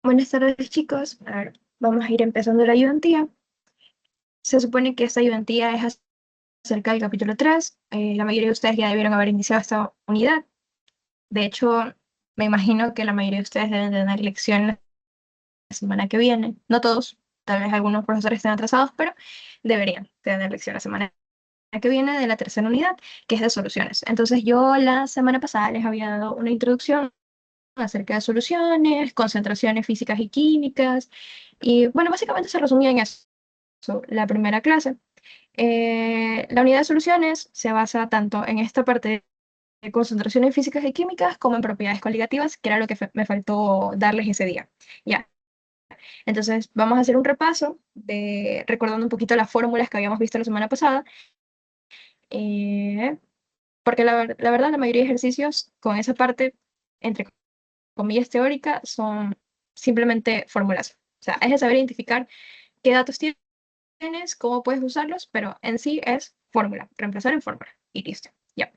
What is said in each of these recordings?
Buenas tardes, chicos. A ver, vamos a ir empezando la ayudantía. Se supone que esta ayudantía es acerca del capítulo 3. La mayoría de ustedes ya debieron haber iniciado esta unidad. De hecho, me imagino que la mayoría de ustedes deben tener lección la semana que viene. No todos, tal vez algunos profesores estén atrasados, pero deberían tener lección la semana que viene de la tercera unidad, que es de soluciones. Entonces, yo la semana pasada les había dado una introducción acerca de soluciones, concentraciones físicas y químicas, y bueno, básicamente se resumía en eso, la primera clase. La unidad de soluciones se basa tanto en esta parte de concentraciones físicas y químicas como en propiedades coligativas, que era lo que me faltó darles ese día. Ya, entonces vamos a hacer un repaso de recordando un poquito las fórmulas que habíamos visto la semana pasada, eh, porque la verdad la mayoría de ejercicios con esa parte, entre comillas teórica, son simplemente fórmulas. O sea, es de saber identificar qué datos tienes, cómo puedes usarlos, pero en sí es fórmula, reemplazar en fórmula y listo. Ya.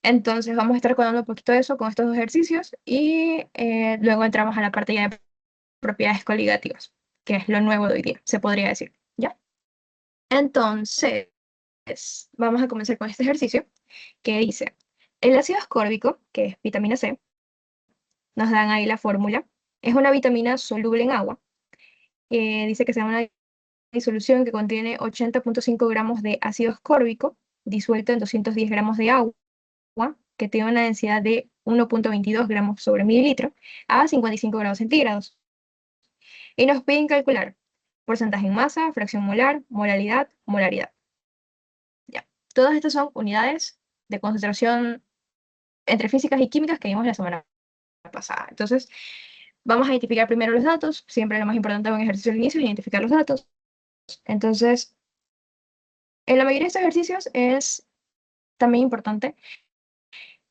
Entonces vamos a estar recordando un poquito de eso con estos dos ejercicios y luego entramos a la parte ya de propiedades coligativas, que es lo nuevo de hoy día, se podría decir. ¿Ya? Entonces, vamos a comenzar con este ejercicio que dice, el ácido ascórbico, que es vitamina C, nos dan ahí la fórmula, es una vitamina soluble en agua. Dice que sea una disolución que contiene 80,5 gramos de ácido ascórbico disuelto en 210 gramos de agua, que tiene una densidad de 1,22 gramos sobre mililitro a 55 grados centígrados. Y nos piden calcular porcentaje en masa, fracción molar, molaridad, molaridad. Ya. Todas estas son unidades de concentración entre físicas y químicas que vimos la semana pasada. Entonces, vamos a identificar primero los datos. Siempre lo más importante de un ejercicio al inicio es identificar los datos. Entonces, en la mayoría de estos ejercicios es también importante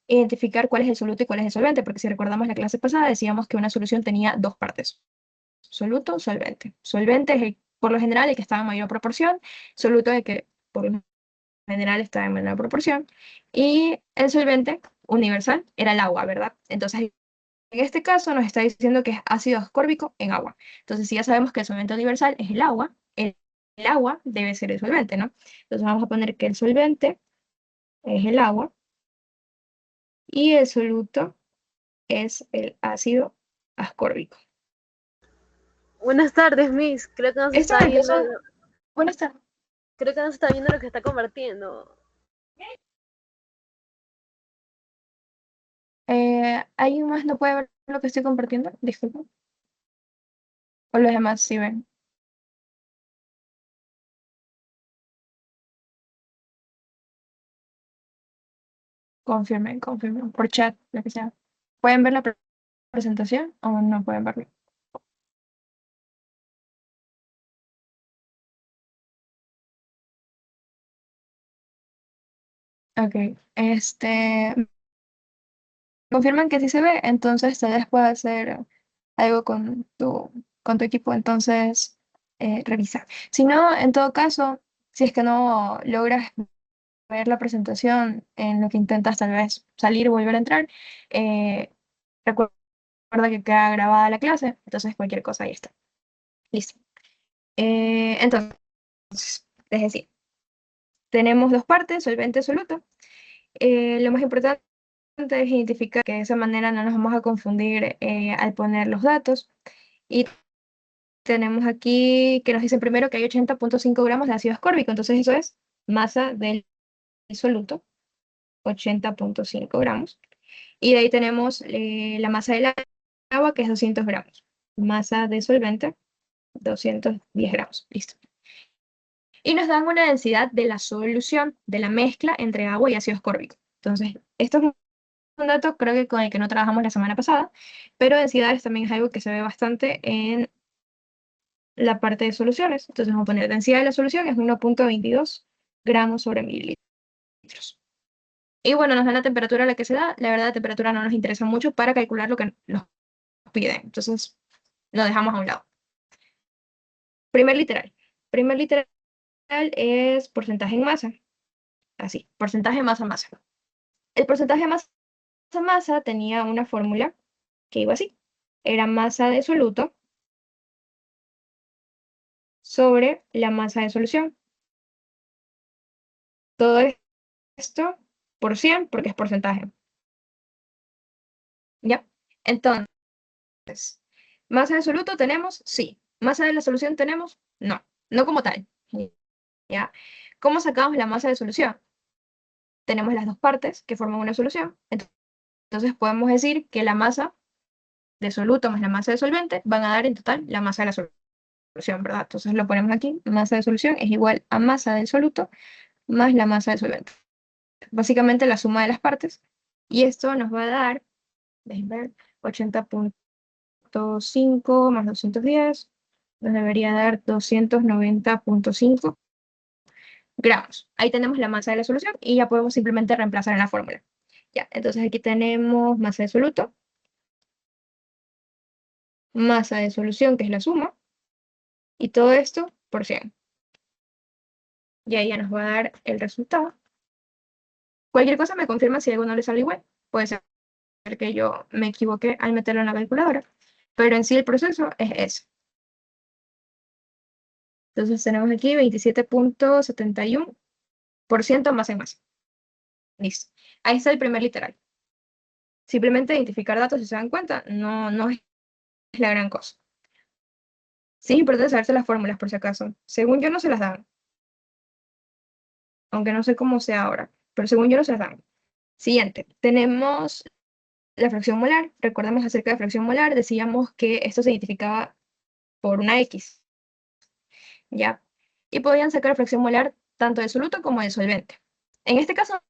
identificar cuál es el soluto y cuál es el solvente, porque si recordamos la clase pasada decíamos que una solución tenía dos partes, soluto, solvente. Solvente es por lo general el que está en mayor proporción, soluto es el que por lo general está en menor proporción, y el solvente universal era el agua, ¿verdad? Entonces, en este caso nos está diciendo que es ácido ascórbico en agua. Entonces, si ya sabemos que el solvente universal es el agua, el agua debe ser el solvente, ¿no? Entonces vamos a poner que el solvente es el agua y el soluto es el ácido ascórbico. Buenas tardes, Miss. Creo que no se Esto está viendo, empezó, bueno, está. creo que no se está viendo lo que está convirtiendo. ¿Alguien más no puede ver lo que estoy compartiendo? Disculpa. O los demás sí ven. Confirmen, confirmen. Por chat, lo que sea. ¿Pueden ver la presentación o no pueden verlo? Ok. Confirman que sí se ve, entonces tal vez pueda hacer algo con tu equipo, entonces revisa. Si no, en todo caso, si es que no logras ver la presentación en lo que intentas tal vez salir y volver a entrar, eh, recuerda que queda grabada la clase, entonces cualquier cosa ahí está. Listo. Entonces, es decir, tenemos dos partes, solvente y soluto. Lo más importante es identificar que de esa manera no nos vamos a confundir al poner los datos. Y tenemos aquí que nos dicen primero que hay 80,5 gramos de ácido ascórbico, entonces eso es masa del soluto, 80,5 gramos. Y de ahí tenemos la masa del agua, que es 200 gramos. Masa de solvente, 210 gramos. Listo. Y nos dan una densidad de la solución, de la mezcla entre agua y ácido ascórbico. Entonces, esto es un dato creo que con el que no trabajamos la semana pasada, pero densidades también es algo que se ve bastante en la parte de soluciones. Entonces vamos a poner densidad de la solución es 1,22 gramos sobre mililitros. Y bueno, nos da la temperatura a la que se da. La verdad, la temperatura no nos interesa mucho para calcular lo que nos piden. Entonces, lo dejamos a un lado. Primer literal. Primer literal es porcentaje en masa. Así, porcentaje masa-masa. El porcentaje masa-masa tenía una fórmula que iba así. era masa de soluto sobre la masa de solución. Todo esto por 100 porque es porcentaje. ¿Ya? Entonces, ¿masa de soluto tenemos? Sí. ¿Masa de la solución tenemos? No. No como tal. ¿Ya? ¿Cómo sacamos la masa de solución? Tenemos las dos partes que forman una solución. Entonces podemos decir que la masa de soluto más la masa de solvente van a dar en total la masa de la solución, ¿verdad? Entonces lo ponemos aquí. Masa de solución es igual a masa del soluto más la masa de solvente. Básicamente la suma de las partes. Y esto nos va a dar, déjenme ver, 80.5 más 210, nos debería dar 290.5 gramos. Ahí tenemos la masa de la solución y ya podemos simplemente reemplazar en la fórmula. Ya, entonces aquí tenemos masa de soluto, masa de solución, que es la suma, y todo esto por 100. Y ahí ya nos va a dar el resultado. Cualquier cosa me confirma si algo no le sale igual. Puede ser que yo me equivoqué al meterlo en la calculadora, pero en sí el proceso es ese. Entonces tenemos aquí 27.71% más en masa. Listo. Ahí está el primer literal. Simplemente identificar datos, si se dan cuenta, no es la gran cosa. Sí, es importante saberse las fórmulas por si acaso. Según yo no se las dan, aunque no sé cómo sea ahora, pero según yo no se las dan. Siguiente, tenemos la fracción molar. Recordemos acerca de fracción molar, decíamos que esto se identificaba por una X, ¿ya? Y podían sacar fracción molar tanto de soluto como de solvente. En este caso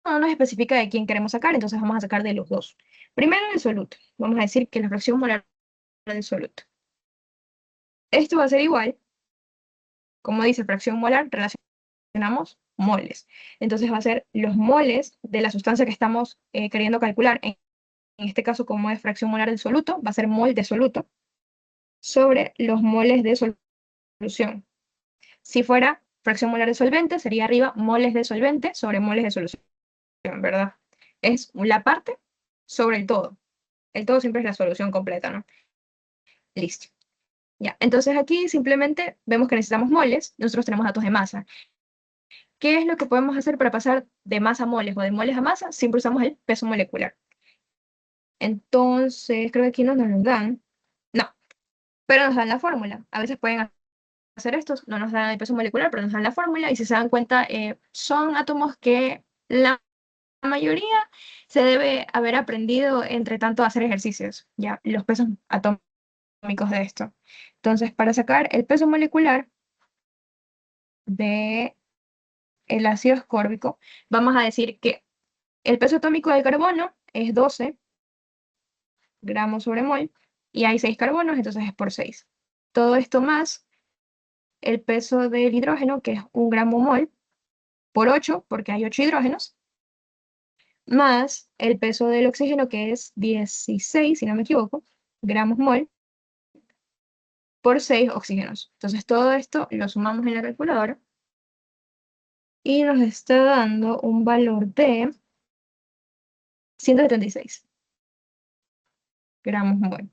no nos especifica de quién queremos sacar, entonces vamos a sacar de los dos. Primero el soluto. Vamos a decir que la fracción molar del soluto. Esto va a ser igual, como dice fracción molar, relacionamos moles. Entonces va a ser los moles de la sustancia que estamos queriendo calcular. En este caso, como es fracción molar del soluto, va a ser mol de soluto sobre los moles de solución. Si fuera fracción molar de solvente, sería arriba moles de solvente sobre moles de solución, ¿verdad? Es la parte sobre el todo. El todo siempre es la solución completa, ¿no? Listo. Ya, entonces aquí simplemente vemos que necesitamos moles, nosotros tenemos datos de masa. ¿Qué es lo que podemos hacer para pasar de masa a moles o de moles a masa? Siempre usamos el peso molecular. Entonces, creo que aquí no nos lo dan. No, pero nos dan la fórmula. A veces pueden hacer estos, no nos dan el peso molecular, pero nos dan la fórmula. Y si se dan cuenta, son átomos que la mayoría se debe haber aprendido entre tanto hacer ejercicios, ya, los pesos atómicos de esto. Entonces, para sacar el peso molecular de el ácido ascórbico, vamos a decir que el peso atómico del carbono es 12 gramos sobre mol, y hay 6 carbonos, entonces es por 6. Todo esto más el peso del hidrógeno, que es 1 gramo mol, por 8, porque hay 8 hidrógenos, más el peso del oxígeno, que es 16, si no me equivoco, gramos mol, por 6 oxígenos. Entonces todo esto lo sumamos en la calculadora y nos está dando un valor de 176 gramos mol.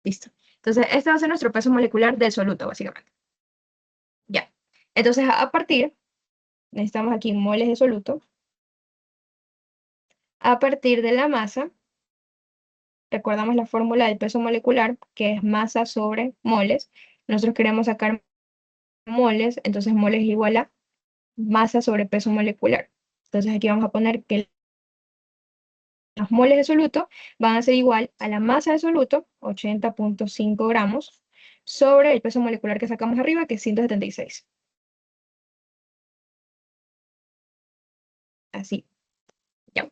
Listo. Entonces este va a ser nuestro peso molecular del soluto, básicamente. Ya. Entonces a partir, necesitamos aquí moles de soluto. A partir de la masa, recordamos la fórmula del peso molecular, que es masa sobre moles. Nosotros queremos sacar moles, entonces moles es igual a masa sobre peso molecular. Entonces aquí vamos a poner que los moles de soluto van a ser igual a la masa de soluto, 80.5 gramos, sobre el peso molecular que sacamos arriba, que es 176. Así, ya.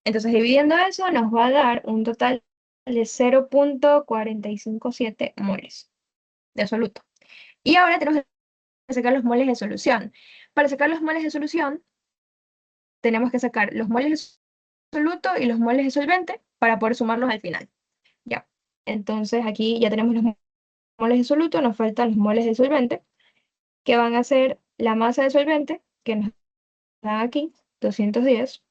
Entonces dividiendo eso nos va a dar un total de 0.457 moles de soluto. Y ahora tenemos que sacar los moles de solución. Para sacar los moles de solución, tenemos que sacar los moles de soluto y los moles de solvente para poder sumarlos al final. Ya. Entonces aquí ya tenemos los moles de soluto, nos faltan los moles de solvente, que van a ser la masa de solvente, que nos dan aquí, 210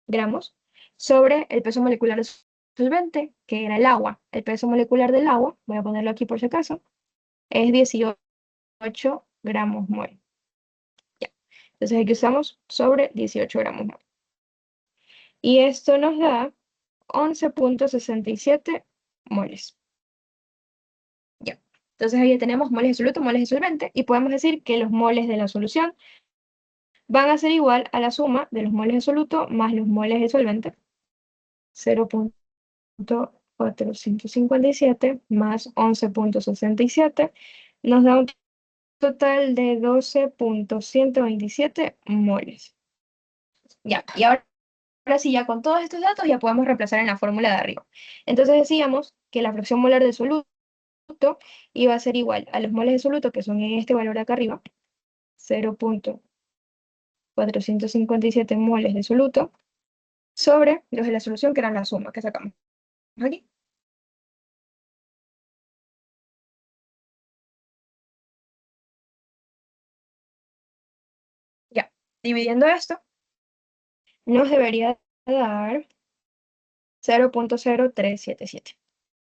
gramos, sobre el peso molecular de solvente, que era el agua. El peso molecular del agua, voy a ponerlo aquí por si acaso, es 18 gramos mol. Ya. Entonces aquí usamos sobre 18 gramos mol. Y esto nos da 11,67 moles. Ya. Entonces ahí tenemos moles de soluto, moles de solvente, y podemos decir que los moles de la solución van a ser igual a la suma de los moles de soluto más los moles de solvente, 0,457 más 11,67, nos da un total de 12,127 moles. Ya, y ahora sí, ya con todos estos datos ya podemos reemplazar en la fórmula de arriba. Entonces decíamos que la fracción molar del soluto iba a ser igual a los moles de soluto, que son este valor de acá arriba, 0,457 moles de soluto, sobre los de la solución, que eran la suma que sacamos aquí. Ya, dividiendo esto, nos debería dar 0,0377.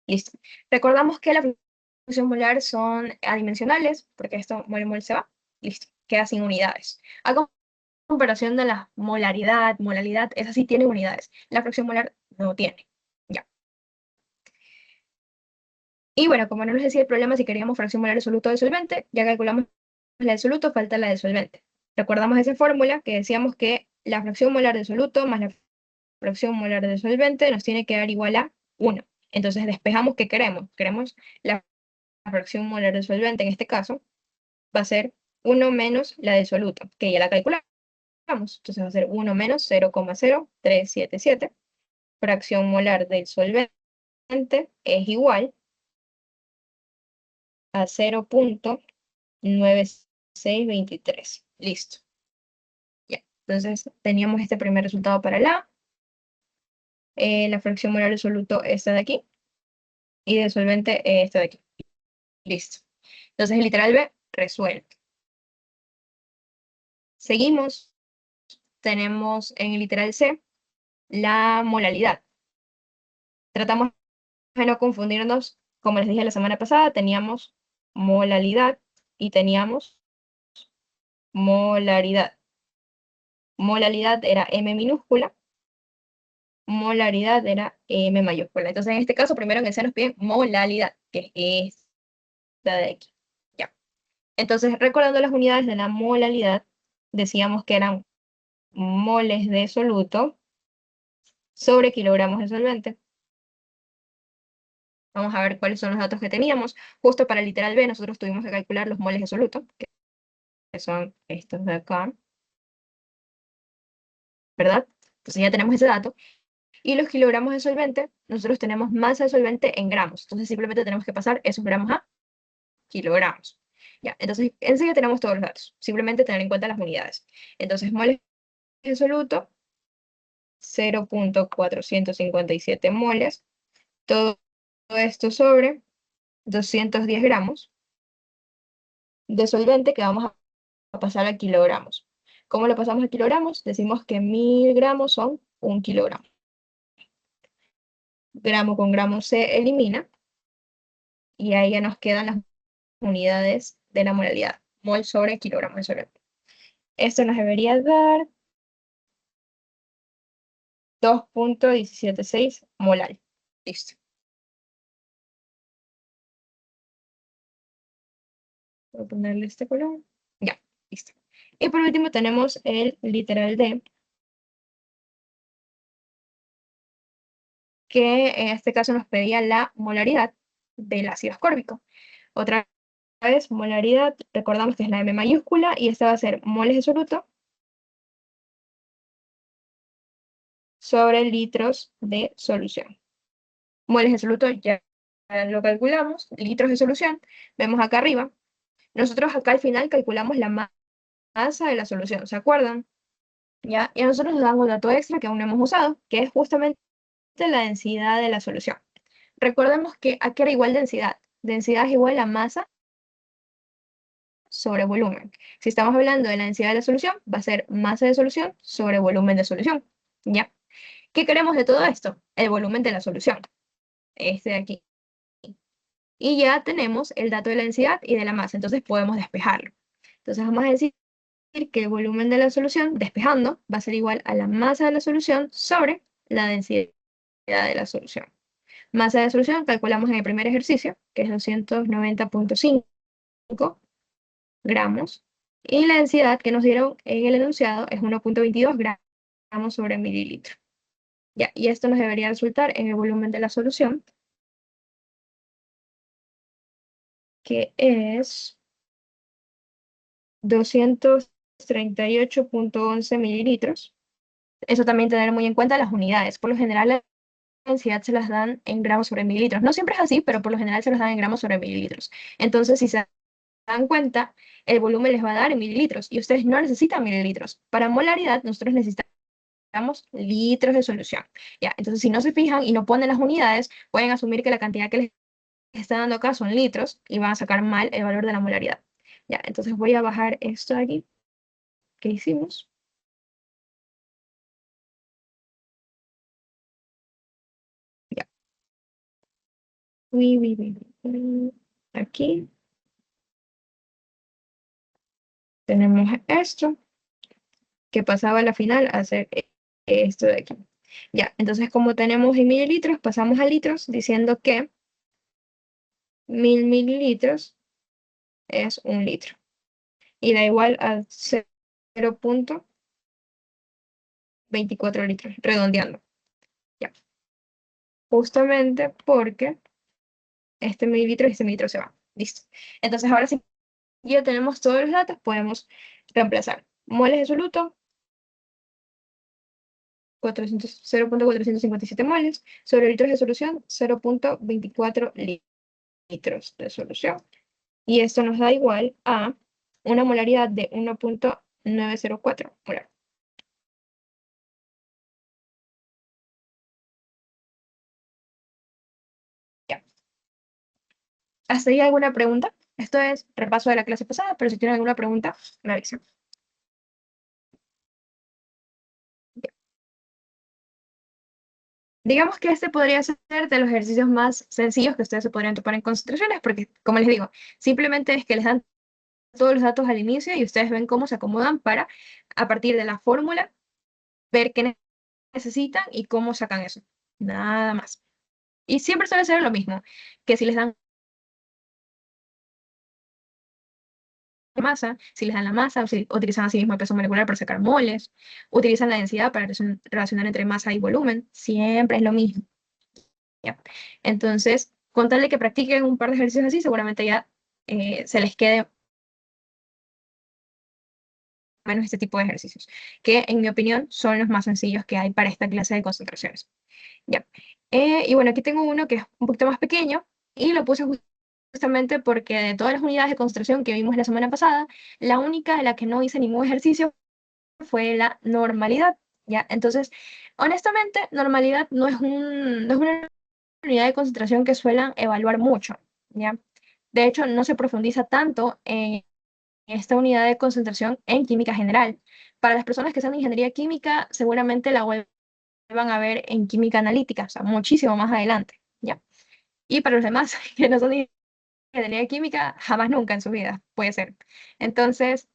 Listo. Recordamos que la fracción molar son adimensionales, porque esto mol se va. Listo, queda sin unidades. A comparación de la molaridad, esa sí tiene unidades. La fracción molar no tiene. Ya. Y bueno, como no nos decía el problema si queríamos fracción molar de soluto o de solvente, ya calculamos la de soluto, falta la de solvente. Recordamos esa fórmula que decíamos que la fracción molar de soluto más la fracción molar de solvente nos tiene que dar igual a 1. Entonces despejamos qué queremos. Queremos la fracción molar de solvente, en este caso, va a ser 1 menos la de soluto, que ya la calculamos. Entonces va a ser 1 menos 0,0377. Fracción molar del solvente es igual a 0,9623. Listo. Ya. Entonces teníamos este primer resultado para la fracción molar del soluto esta de aquí y del solvente esta de aquí. Listo. Entonces el literal B resuelve. Seguimos. Tenemos en el literal C la molalidad. Tratamos de no confundirnos, como les dije la semana pasada, teníamos molalidad y teníamos molaridad. Molalidad era M minúscula, molaridad era M mayúscula. Entonces, en este caso, primero en el C nos piden molalidad, que es esta de aquí. Ya. Entonces, recordando las unidades de la molalidad, decíamos que eran moles de soluto sobre kilogramos de solvente. Vamos a ver cuáles son los datos que teníamos. Justo para el literal B, nosotros tuvimos que calcular los moles de soluto, que son estos de acá, ¿verdad? Entonces ya tenemos ese dato. Y los kilogramos de solvente, nosotros tenemos masa de solvente en gramos. Entonces simplemente tenemos que pasar esos gramos a kilogramos. Ya, entonces enseguida tenemos todos los datos. Simplemente tener en cuenta las unidades. Entonces moles de soluto, 0,457 moles. Todo esto sobre 210 gramos de solvente que vamos a pasar a kilogramos. ¿Cómo lo pasamos a kilogramos? Decimos que 1000 gramos son 1 kilogramo. Gramo con gramo se elimina y ahí ya nos quedan las unidades de la molaridad. Mol sobre kilogramo de solvente. Esto nos debería dar 2,176 molar. Listo. Voy a ponerle este color. Ya, listo. Y por último tenemos el literal D, que en este caso nos pedía la molaridad del ácido ascórbico. Otra vez, molaridad, recordamos que es la M mayúscula, y esta va a ser moles de soluto sobre litros de solución. Moles de soluto ya lo calculamos, litros de solución, vemos acá arriba. Nosotros acá al final calculamos la masa de la solución, ¿se acuerdan? ¿Ya? Y a nosotros nos dan un dato extra que aún no hemos usado, que es justamente la densidad de la solución. Recordemos que aquí era igual densidad. Densidad es igual a masa sobre volumen. Si estamos hablando de la densidad de la solución, va a ser masa de solución sobre volumen de solución. ¿Ya? ¿Qué queremos de todo esto? El volumen de la solución, este de aquí. Y ya tenemos el dato de la densidad y de la masa, entonces podemos despejarlo. Entonces vamos a decir que el volumen de la solución, despejando, va a ser igual a la masa de la solución sobre la densidad de la solución. Masa de solución calculamos en el primer ejercicio, que es 290,5 gramos, y la densidad que nos dieron en el enunciado es 1,22 gramos sobre mililitro. Ya, y esto nos debería resultar en el volumen de la solución, que es 238,11 mililitros. Eso también tener muy en cuenta las unidades. Por lo general, la densidad se las dan en gramos sobre mililitros. No siempre es así, pero por lo general se los dan en gramos sobre mililitros. Entonces, si se dan cuenta, el volumen les va a dar en mililitros y ustedes no necesitan mililitros. Para molaridad, nosotros necesitamos litros de solución. ¿Ya? Entonces, si no se fijan y no ponen las unidades, pueden asumir que la cantidad que les está dando acá son litros y van a sacar mal el valor de la molaridad. Ya, entonces voy a bajar esto de aquí que hicimos. Ya. Uy, uy, uy, uy. Aquí tenemos esto, que pasaba a la final a hacer esto de aquí. Ya, entonces como tenemos en mililitros, pasamos a litros diciendo que 1000 mililitros es un litro. Y da igual a 0,24 litros, redondeando. Ya, justamente porque este mililitro y este mililitro se van. Listo. Entonces ahora sí, ya tenemos todos los datos, podemos reemplazar. Moles de soluto, 0,457 moles, sobre litros de solución, 0,24 litros de solución. Y esto nos da igual a una molaridad de 1,904 molar. Ya. ¿Hasta ahí alguna pregunta? Esto es repaso de la clase pasada, pero si tienen alguna pregunta, me avisan. Ya. Digamos que este podría ser de los ejercicios más sencillos que ustedes se podrían topar en concentraciones, porque, como les digo, simplemente es que les dan todos los datos al inicio y ustedes ven cómo se acomodan para, a partir de la fórmula, ver qué necesitan y cómo sacan eso. Nada más. Y siempre suele ser lo mismo, que si les dan masa, si les dan la masa, utilizan así mismo el peso molecular para sacar moles, utilizan la densidad para relacionar entre masa y volumen, siempre es lo mismo. ¿Ya? Entonces, con tal de que practiquen un par de ejercicios así, seguramente ya se les quede menos este tipo de ejercicios, que en mi opinión son los más sencillos que hay para esta clase de concentraciones. ¿Ya? Y bueno, aquí tengo uno que es un poquito más pequeño y lo puse justamente porque de todas las unidades de concentración que vimos la semana pasada, la única de la que no hice ningún ejercicio fue la normalidad. ¿Ya? Entonces, honestamente, normalidad no es una unidad de concentración que suelen evaluar mucho. ¿Ya? De hecho, no se profundiza tanto en esta unidad de concentración en química general. Para las personas que sean de ingeniería química, seguramente la vuelvan a ver en química analítica, o sea, muchísimo más adelante, ¿ya? Y para los demás que no son de ingeniería química, jamás nunca en su vida, puede ser. Entonces,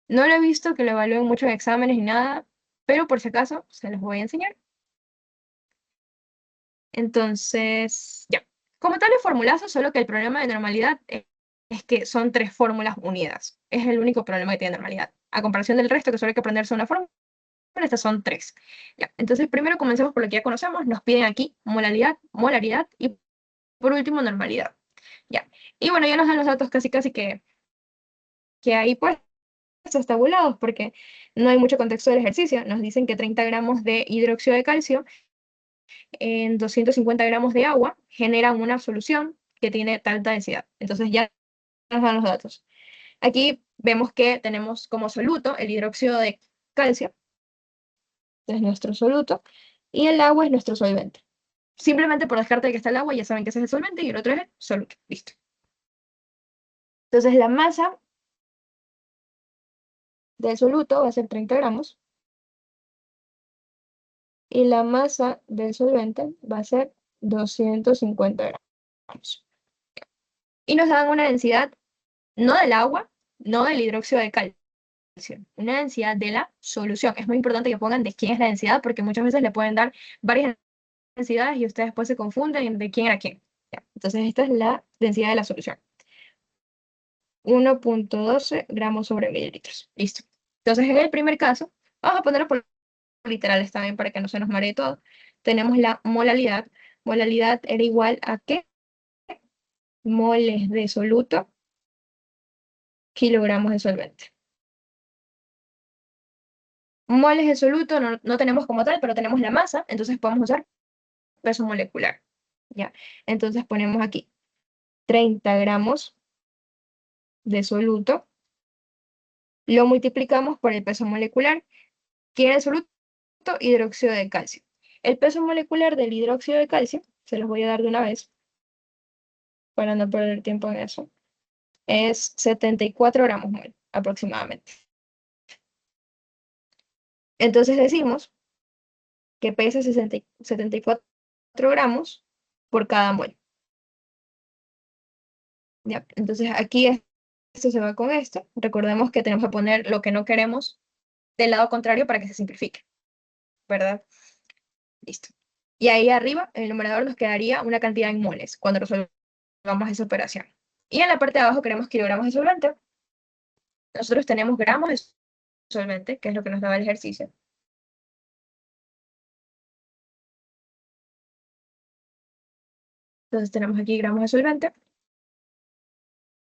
no lo he visto que lo evalúen mucho en exámenes ni nada, pero por si acaso se los voy a enseñar. Entonces, ya. Como tal es formulazo, solo que el problema de normalidad es que son tres fórmulas unidas. Es el único problema que tiene normalidad. A comparación del resto, que solo hay que aprenderse una fórmula, estas son tres. Ya. Entonces, primero comencemos por lo que ya conocemos. Nos piden aquí molaridad y por último normalidad. Ya. Y bueno, ya nos dan los datos casi casi que ahí pues tabulados porque no hay mucho contexto del ejercicio. Nos dicen que 30 gramos de hidróxido de calcio en 250 gramos de agua generan una solución que tiene tanta densidad. Entonces ya nos dan los datos. Aquí vemos que tenemos como soluto el hidróxido de calcio, es nuestro soluto, y el agua es nuestro solvente. Simplemente por descarte de que está el agua, ya saben que ese es el solvente y el otro es el soluto. Listo. Entonces la masa del soluto va a ser 30 gramos y la masa del solvente va a ser 250 gramos. Y nos dan una densidad, no del agua, no del hidróxido de calcio, una densidad de la solución. Es muy importante que pongan de quién es la densidad, porque muchas veces le pueden dar varias densidades y ustedes después se confunden de quién era quién. ¿Ya? Entonces esta es la densidad de la solución. 1.12 gramos sobre mililitros. Listo. Entonces en el primer caso, vamos a ponerlo por literales también para que no se nos maree todo. Tenemos la molalidad. Molalidad era igual a ¿qué? Moles de soluto, kilogramos de solvente. Moles de soluto no tenemos como tal, pero tenemos la masa, entonces podemos usar peso molecular. ¿Ya? Entonces ponemos aquí 30 gramos de soluto, lo multiplicamos por el peso molecular, que era el soluto, hidróxido de calcio. El peso molecular del hidróxido de calcio, se los voy a dar de una vez, para no perder tiempo en eso, es 74 gramos mol, aproximadamente. Entonces decimos que pesa 74 gramos por cada mol. ¿Ya? Entonces aquí esto se va con esto. Recordemos que tenemos que poner lo que no queremos del lado contrario para que se simplifique, ¿verdad? Listo. Y ahí arriba, en el numerador, nos quedaría una cantidad en moles cuando resolvamos esa operación. Y en la parte de abajo queremos kilogramos de solvente. Nosotros tenemos gramos de solvente, que es lo que nos daba el ejercicio. Entonces tenemos aquí gramos de solvente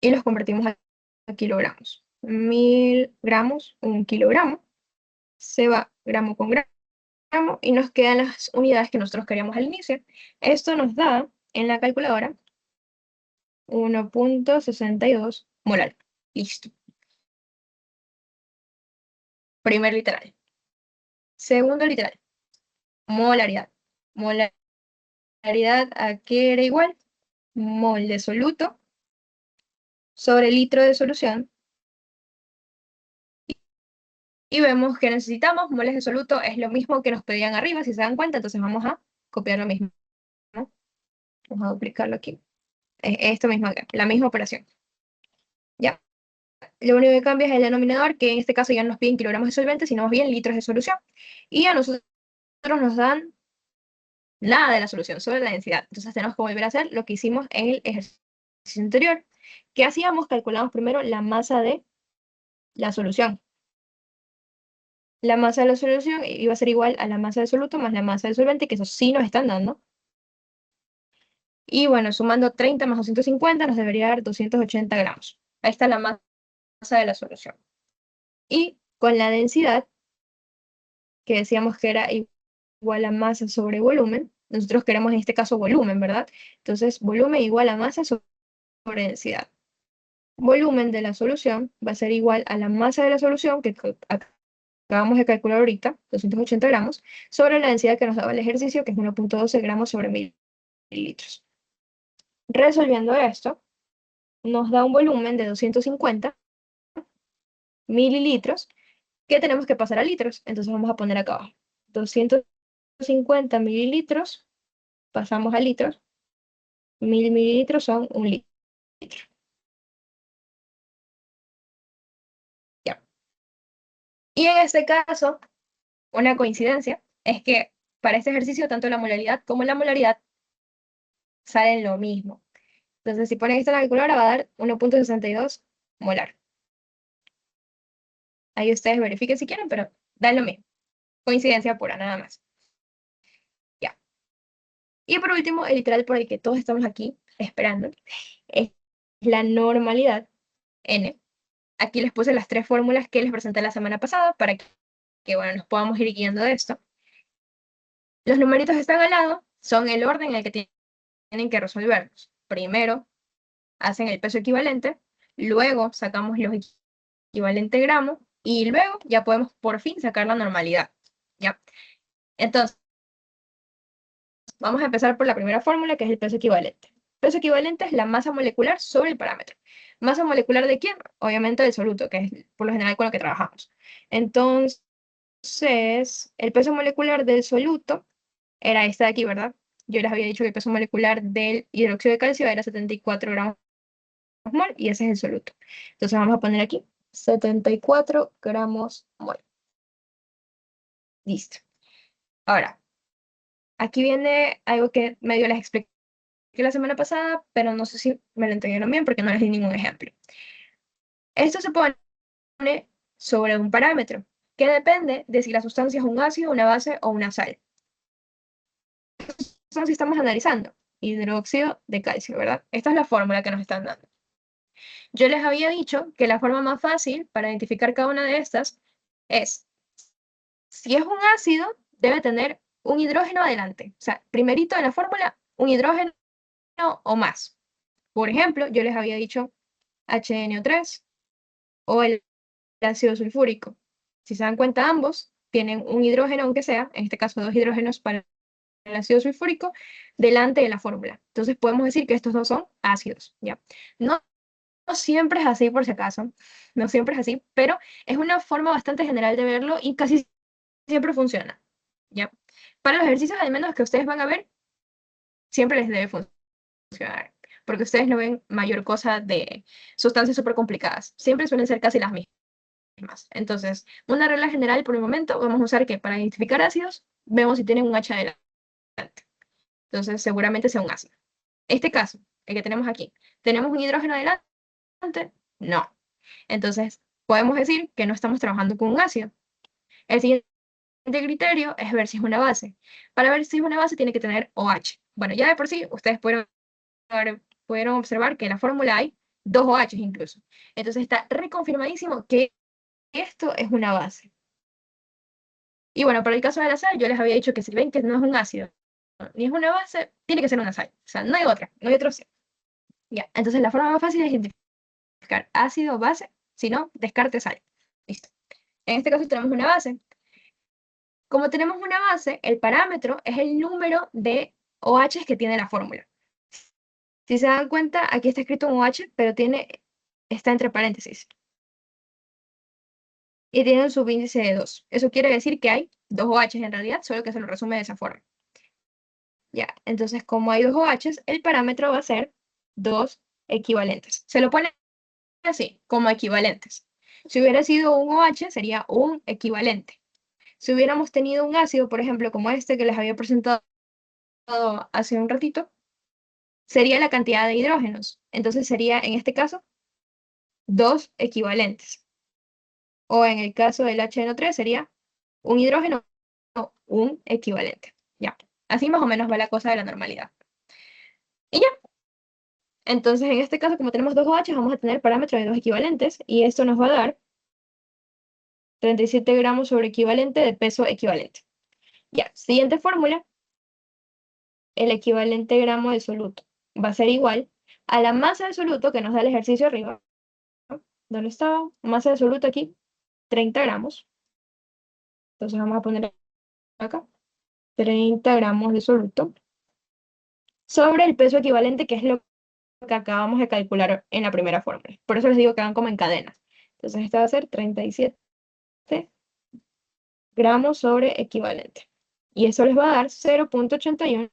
y los convertimos a kilogramos. 1000 gramos, 1 kilogramo, se va gramo con gramo y nos quedan las unidades que nosotros queríamos al inicio. Esto nos da en la calculadora 1.62 molar. Listo. Primer literal. Segundo literal. Molaridad. Molaridad a qué era igual. Mol de soluto sobre litro de solución. Y vemos que necesitamos moles de soluto, es lo mismo que nos pedían arriba, si se dan cuenta, entonces vamos a copiar lo mismo, ¿no? Vamos a duplicarlo aquí. Es esto mismo acá, la misma operación. Ya. Lo único que cambia es el denominador, que en este caso ya no nos piden kilogramos de solvente, sino más bien litros de solución. Y a nosotros nos dan nada de la solución, solo la densidad. Entonces tenemos que volver a hacer lo que hicimos en el ejercicio anterior. ¿Qué hacíamos? Calculamos primero la masa de la solución. La masa de la solución iba a ser igual a la masa del soluto más la masa del solvente, que eso sí nos están dando. Y bueno, sumando 30 más 250 nos debería dar 280 gramos. Ahí está la masa de la solución. Y con la densidad, que decíamos que era igual a masa sobre volumen, nosotros queremos en este caso volumen, ¿verdad? Entonces, volumen igual a masa sobre densidad. Volumen de la solución va a ser igual a la masa de la solución, que acabamos de calcular ahorita, 280 gramos, sobre la densidad que nos daba el ejercicio, que es 1.12 gramos sobre mililitros. Resolviendo esto, nos da un volumen de 250 mililitros que tenemos que pasar a litros. Entonces vamos a poner acá abajo. 250 mililitros, pasamos a litros. 1000 mililitros son 1 litro. Ya. Y en este caso, una coincidencia es que para este ejercicio tanto la molaridad como la molaridad salen lo mismo. Entonces, si ponen esto en la calculadora, va a dar 1.62 molar. Ahí ustedes verifiquen si quieren, pero da lo mismo. Coincidencia pura, nada más. Ya. Y por último, el literal por el que todos estamos aquí esperando es la normalidad n. Aquí les puse las 3 fórmulas que les presenté la semana pasada para que bueno, nos podamos ir guiando de esto. Los numeritos que están al lado son el orden en el que tienen que resolverlos. Primero hacen el peso equivalente, luego sacamos los equivalentes gramos y luego ya podemos por fin sacar la normalidad. ¿Ya? Entonces, vamos a empezar por la primera fórmula, que es el peso equivalente. El peso equivalente es la masa molecular sobre el parámetro. ¿Masa molecular de quién? Obviamente del soluto, que es por lo general con lo que trabajamos. Entonces, Entonces, el peso molecular del soluto era este de aquí, ¿verdad? Yo les había dicho que el peso molecular del hidróxido de calcio era 74 gramos mol y ese es el soluto. Entonces vamos a poner aquí 74 gramos mol. Listo. Ahora, aquí viene algo que medio les expliqué la semana pasada, pero no sé si me lo entendieron bien porque no les di ningún ejemplo. Esto se pone sobre un parámetro que depende de si la sustancia es un ácido, una base o una sal. Entonces estamos analizando hidróxido de calcio, ¿verdad? Esta es la fórmula que nos están dando. Yo les había dicho que la forma más fácil para identificar cada una de estas es, si es un ácido, debe tener un hidrógeno adelante. O sea, primerito en la fórmula, un hidrógeno o más. Por ejemplo, yo les había dicho HNO3 o el ácido sulfúrico. Si se dan cuenta, ambos tienen un hidrógeno, aunque sea, en este caso dos hidrógenos para el ácido sulfúrico, delante de la fórmula. Entonces podemos decir que estos dos son ácidos, ¿ya? No, no siempre es así, por si acaso, no siempre es así, pero es una forma bastante general de verlo y casi siempre funciona, ¿ya? Para los ejercicios, al menos que ustedes van a ver, siempre les debe funcionar, porque ustedes no ven mayor cosa de sustancias súper complicadas, siempre suelen ser casi las mismas. Entonces, una regla general por el momento, vamos a usar que para identificar ácidos, vemos si tienen un H adelante. Entonces, seguramente sea un ácido. Este caso, el que tenemos aquí, ¿tenemos un hidrógeno adelante? No. Entonces, podemos decir que no estamos trabajando con un ácido. El siguiente criterio es ver si es una base. Para ver si es una base tiene que tener OH. Bueno, ya de por sí, ustedes pudieron observar que en la fórmula hay dos OH incluso. Entonces está reconfirmadísimo que esto es una base. Y bueno, para el caso de la sal, yo les había dicho que si ven que no es un ácido ni es una base, tiene que ser una sal. O sea, no hay otra, no hay otra opción. Ya, entonces la forma más fácil es identificar ácido o base, si no, descarte sal. Listo. En este caso tenemos una base. Como tenemos una base, el parámetro es el número de OH que tiene la fórmula. Si se dan cuenta, aquí está escrito un OH, pero está entre paréntesis. Y tiene un subíndice de 2. Eso quiere decir que hay dos OH en realidad, solo que se lo resume de esa forma. Ya, entonces como hay dos OHs, el parámetro va a ser dos equivalentes. Se lo pone así, como equivalentes. Si hubiera sido un OH, sería un equivalente. Si hubiéramos tenido un ácido, por ejemplo, como este que les había presentado hace un ratito, sería la cantidad de hidrógenos. Entonces sería, en este caso, dos equivalentes. O en el caso del HNO3 sería un hidrógeno o un equivalente. Ya, así más o menos va la cosa de la normalidad. Y ya, entonces en este caso, como tenemos dos OH, vamos a tener parámetros de dos equivalentes y esto nos va a dar 37 gramos sobre equivalente de peso equivalente. Ya, siguiente fórmula, el equivalente gramo de soluto va a ser igual a la masa de soluto que nos da el ejercicio arriba. ¿Dónde estaba? Masa de soluto aquí, 30 gramos. Entonces vamos a poner acá 30 gramos de soluto sobre el peso equivalente, que es lo que acabamos de calcular en la primera fórmula. Por eso les digo que van como en cadenas. Entonces esta va a ser 37 gramos sobre equivalente. Y eso les va a dar 0,81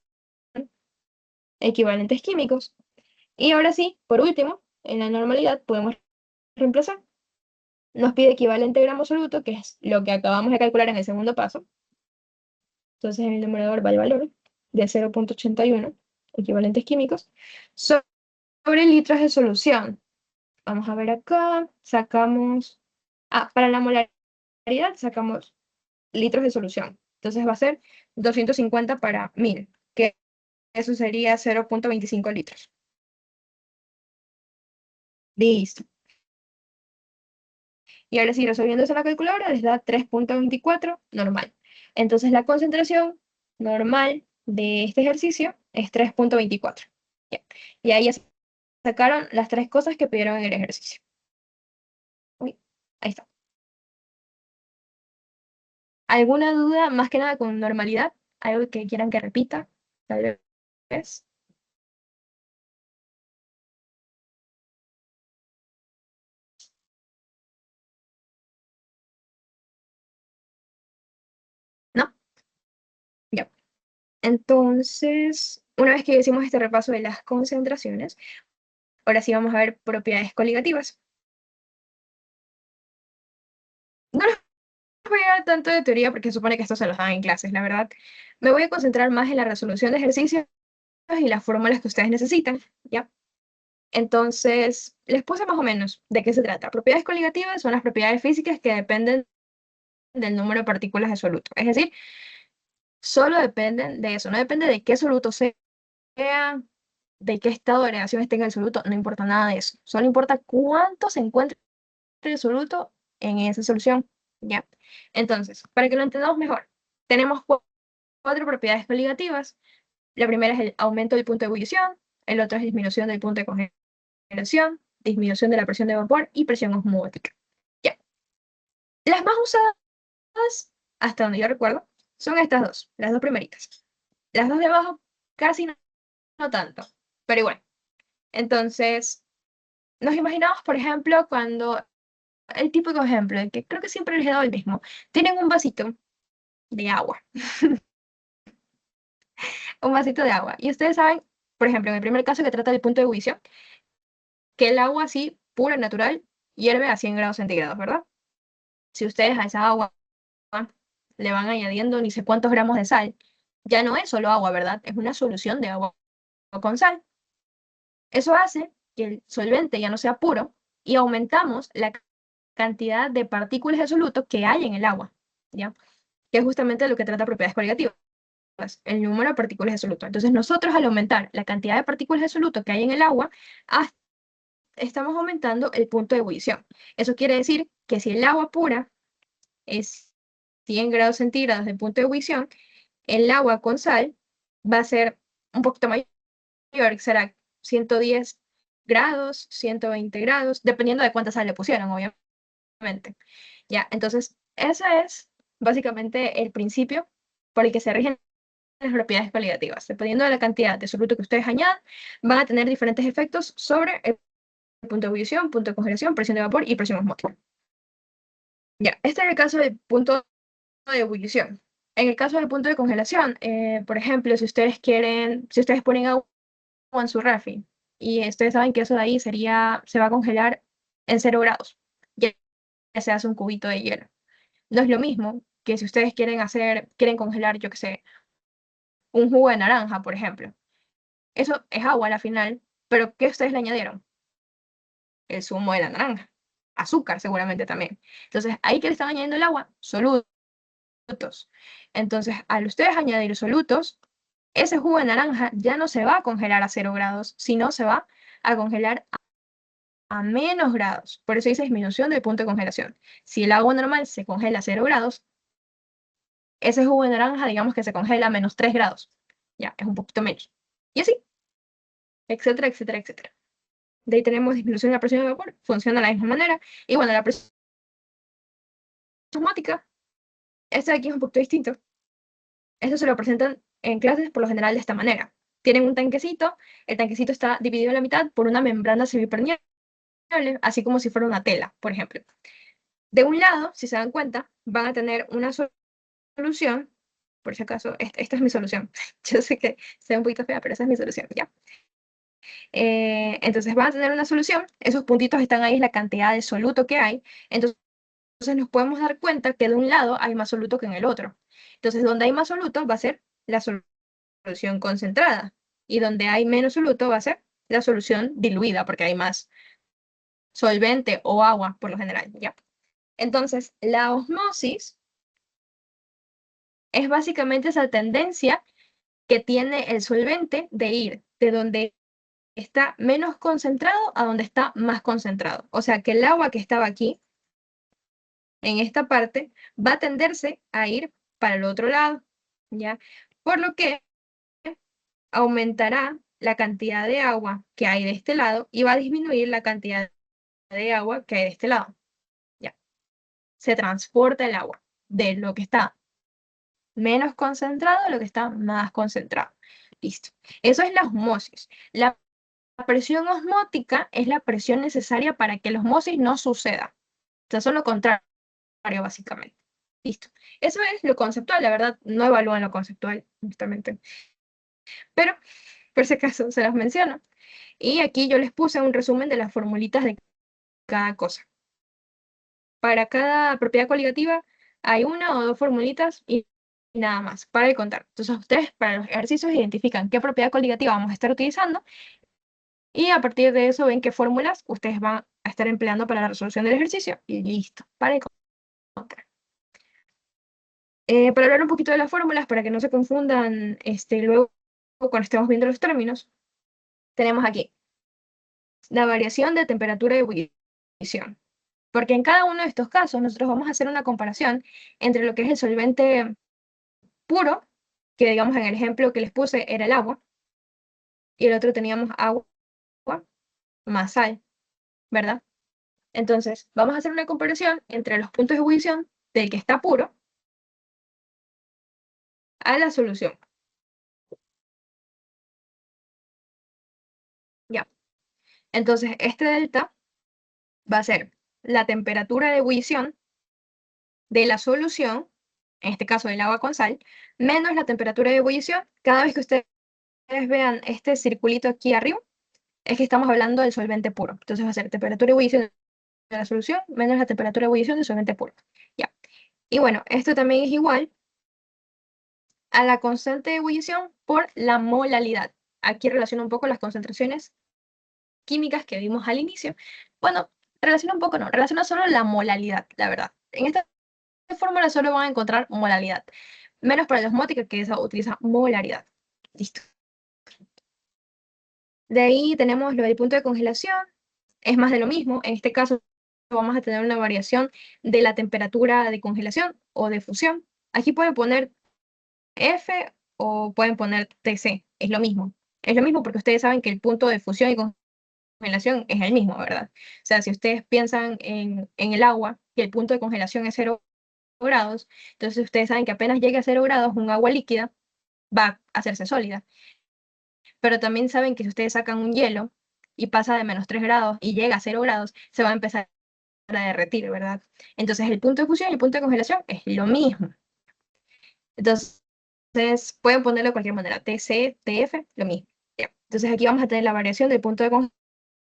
equivalentes químicos. Y ahora sí, por último, en la normalidad podemos reemplazar. Nos pide equivalente gramo soluto, que es lo que acabamos de calcular en el segundo paso. Entonces en el numerador va el valor de 0,81 equivalentes químicos sobre litros de solución. Vamos a ver acá, sacamos, para la molaridad sacamos litros de solución. Entonces va a ser 250 para 1000, que eso sería 0,25 litros. Listo. Y ahora sí, resolviendo eso en la calculadora, les da 3,24 normal. Entonces la concentración normal de este ejercicio es 3,24. Ya. Y ahí ya sacaron las tres cosas que pidieron en el ejercicio. Uy, ahí está. ¿Alguna duda más que nada con normalidad? ¿Algo que quieran que repita? Tal vez. Entonces, una vez que hicimos este repaso de las concentraciones, ahora sí vamos a ver propiedades coligativas. No les voy a dar tanto de teoría porque supone que esto se los dan en clases, la verdad. Me voy a concentrar más en la resolución de ejercicios y las fórmulas que ustedes necesitan, ¿ya? Entonces, les puse más o menos de qué se trata. Propiedades coligativas son las propiedades físicas que dependen del número de partículas de soluto. Es decir, solo dependen de eso, no depende de qué soluto sea, de qué estado de agregación esté en el soluto, no importa nada de eso. Solo importa cuánto se encuentra el soluto en esa solución, ¿ya? Entonces, para que lo entendamos mejor, tenemos cuatro propiedades coligativas. La primera es el aumento del punto de ebullición, el otro es disminución del punto de congelación, disminución de la presión de vapor y presión osmótica. Ya. Las más usadas, hasta donde yo recuerdo, son estas dos, las dos primeritas. Las dos de abajo casi no, no tanto, pero igual. Entonces, nos imaginamos, por ejemplo, cuando el típico ejemplo, que creo que siempre les he dado el mismo, tienen un vasito de agua, un vasito de agua, y ustedes saben, por ejemplo, en el primer caso que trata del punto de ebullición, que el agua así, pura, natural, hierve a 100 grados centígrados, ¿verdad? Si ustedes a esa agua le van añadiendo ni sé cuántos gramos de sal, ya no es solo agua, ¿verdad? Es una solución de agua con sal. Eso hace que el solvente ya no sea puro y aumentamos la cantidad de partículas de soluto que hay en el agua, ¿ya? Que es justamente lo que trata propiedades coligativas, el número de partículas de soluto. Entonces nosotros al aumentar la cantidad de partículas de soluto que hay en el agua, estamos aumentando el punto de ebullición. Eso quiere decir que si el agua pura es 100 grados centígrados de punto de ebullición, el agua con sal va a ser un poquito mayor, será 110 grados, 120 grados, dependiendo de cuánta sal le pusieron, obviamente. Ya, entonces, ese es básicamente el principio por el que se rigen las propiedades coligativas. Dependiendo de la cantidad de soluto que ustedes añadan, van a tener diferentes efectos sobre el punto de ebullición, punto de congelación, presión de vapor y presión osmótica. Ya, este es el caso del punto de ebullición. En el caso del punto de congelación, por ejemplo, si ustedes quieren, si ustedes ponen agua en su refri y ustedes saben que eso de ahí se va a congelar en 0 grados, ya se hace un cubito de hielo. No es lo mismo que si ustedes quieren congelar, yo qué sé, un jugo de naranja, por ejemplo. Eso es agua a la final, pero ¿qué ustedes le añadieron? El zumo de la naranja. Azúcar seguramente también. Entonces, ahí que le están añadiendo el agua, solutos. Entonces, al ustedes añadir solutos, ese jugo de naranja ya no se va a congelar a 0 grados, sino se va a congelar a menos grados. Por eso dice disminución del punto de congelación. Si el agua normal se congela a 0 grados, ese jugo de naranja, digamos que se congela a -3 grados. Ya, es un poquito menos. Y así, etcétera, etcétera, etcétera. De ahí tenemos disminución de la presión de vapor, funciona de la misma manera. Y bueno, la presión osmótica, este de aquí es un poquito distinto. Esto se lo presentan en clases por lo general de esta manera. Tienen un tanquecito, el tanquecito está dividido en la mitad por una membrana semipermeable, así como si fuera una tela, por ejemplo. De un lado, si se dan cuenta, van a tener una solución, por si acaso, esta es mi solución. Yo sé que sea un poquito fea, pero esa es mi solución, ¿ya? Entonces van a tener una solución, esos puntitos están ahí, es la cantidad de soluto que hay, entonces nos podemos dar cuenta que de un lado hay más soluto que en el otro. Entonces, donde hay más soluto va a ser la solución concentrada, y donde hay menos soluto va a ser la solución diluida, porque hay más solvente o agua por lo general, ¿ya? Entonces, la osmosis es básicamente esa tendencia que tiene el solvente de ir de donde está menos concentrado a donde está más concentrado. O sea que el agua que estaba aquí, en esta parte, va a tenderse a ir para el otro lado, ¿ya? Por lo que aumentará la cantidad de agua que hay de este lado y va a disminuir la cantidad de agua que hay de este lado, ¿ya? Se transporta el agua de lo que está menos concentrado a lo que está más concentrado. Listo. Eso es la osmosis. La presión osmótica es la presión necesaria para que la osmosis no suceda. O sea, son lo contrario, básicamente. Listo. Eso es lo conceptual, la verdad, no evalúan lo conceptual, justamente. Pero, por si acaso, se las menciono. Y aquí yo les puse un resumen de las formulitas de cada cosa. Para cada propiedad coligativa hay una o dos formulitas y nada más, para de contar. Entonces ustedes para los ejercicios identifican qué propiedad coligativa vamos a estar utilizando y a partir de eso ven qué fórmulas ustedes van a estar empleando para la resolución del ejercicio y listo, para de contar. Para hablar un poquito de las fórmulas, para que no se confundan luego cuando estemos viendo los términos, tenemos aquí la variación de temperatura de ebullición. Porque en cada uno de estos casos nosotros vamos a hacer una comparación entre lo que es el solvente puro, que digamos en el ejemplo que les puse era el agua, y el otro teníamos agua más sal, ¿verdad? Entonces, vamos a hacer una comparación entre los puntos de ebullición del que está puro a la solución. Ya. Entonces, este delta va a ser la temperatura de ebullición de la solución, en este caso del agua con sal, menos la temperatura de ebullición. Cada vez que ustedes vean este circulito aquí arriba, es que estamos hablando del solvente puro. Entonces va a ser temperatura de ebullición de la solución menos la temperatura de ebullición del solvente puro. Ya. Y bueno, esto también es igual a la constante de ebullición por la molalidad. Aquí relaciona un poco las concentraciones químicas que vimos al inicio. Bueno, relaciona un poco, no, relaciona solo la molalidad, la verdad. En esta fórmula solo van a encontrar molalidad, menos para la osmótica que esa utiliza molaridad. Listo. De ahí tenemos lo del punto de congelación, es más de lo mismo. En este caso vamos a tener una variación de la temperatura de congelación o de fusión. Aquí pueden poner F o pueden poner TC, es lo mismo. Es lo mismo porque ustedes saben que el punto de fusión y congelación es el mismo, ¿verdad? O sea, si ustedes piensan en el agua y el punto de congelación es 0 grados, entonces ustedes saben que apenas llegue a 0 grados, un agua líquida va a hacerse sólida. Pero también saben que si ustedes sacan un hielo y pasa de -3 grados y llega a 0 grados, se va a empezar a derretir, ¿verdad? Entonces el punto de fusión y el punto de congelación es lo mismo. Entonces pueden ponerlo de cualquier manera, TC, TF, lo mismo. Ya. Entonces aquí vamos a tener la variación del punto de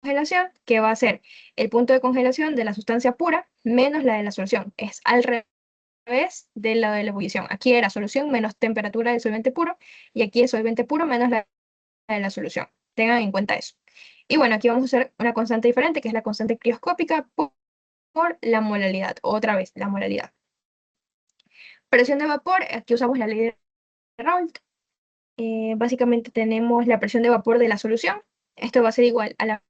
congelación, que va a ser el punto de congelación de la sustancia pura menos la de la solución. Es al revés de la de la ebullición. Aquí era solución menos temperatura del solvente puro y aquí es solvente puro menos la de la solución. Tengan en cuenta eso. Y bueno, aquí vamos a usar una constante diferente, que es la constante crioscópica por la molalidad. Otra vez, la molalidad. Presión de vapor, aquí usamos la ley de Raoult. Básicamente tenemos la presión de vapor de la solución. Esto va a ser igual a la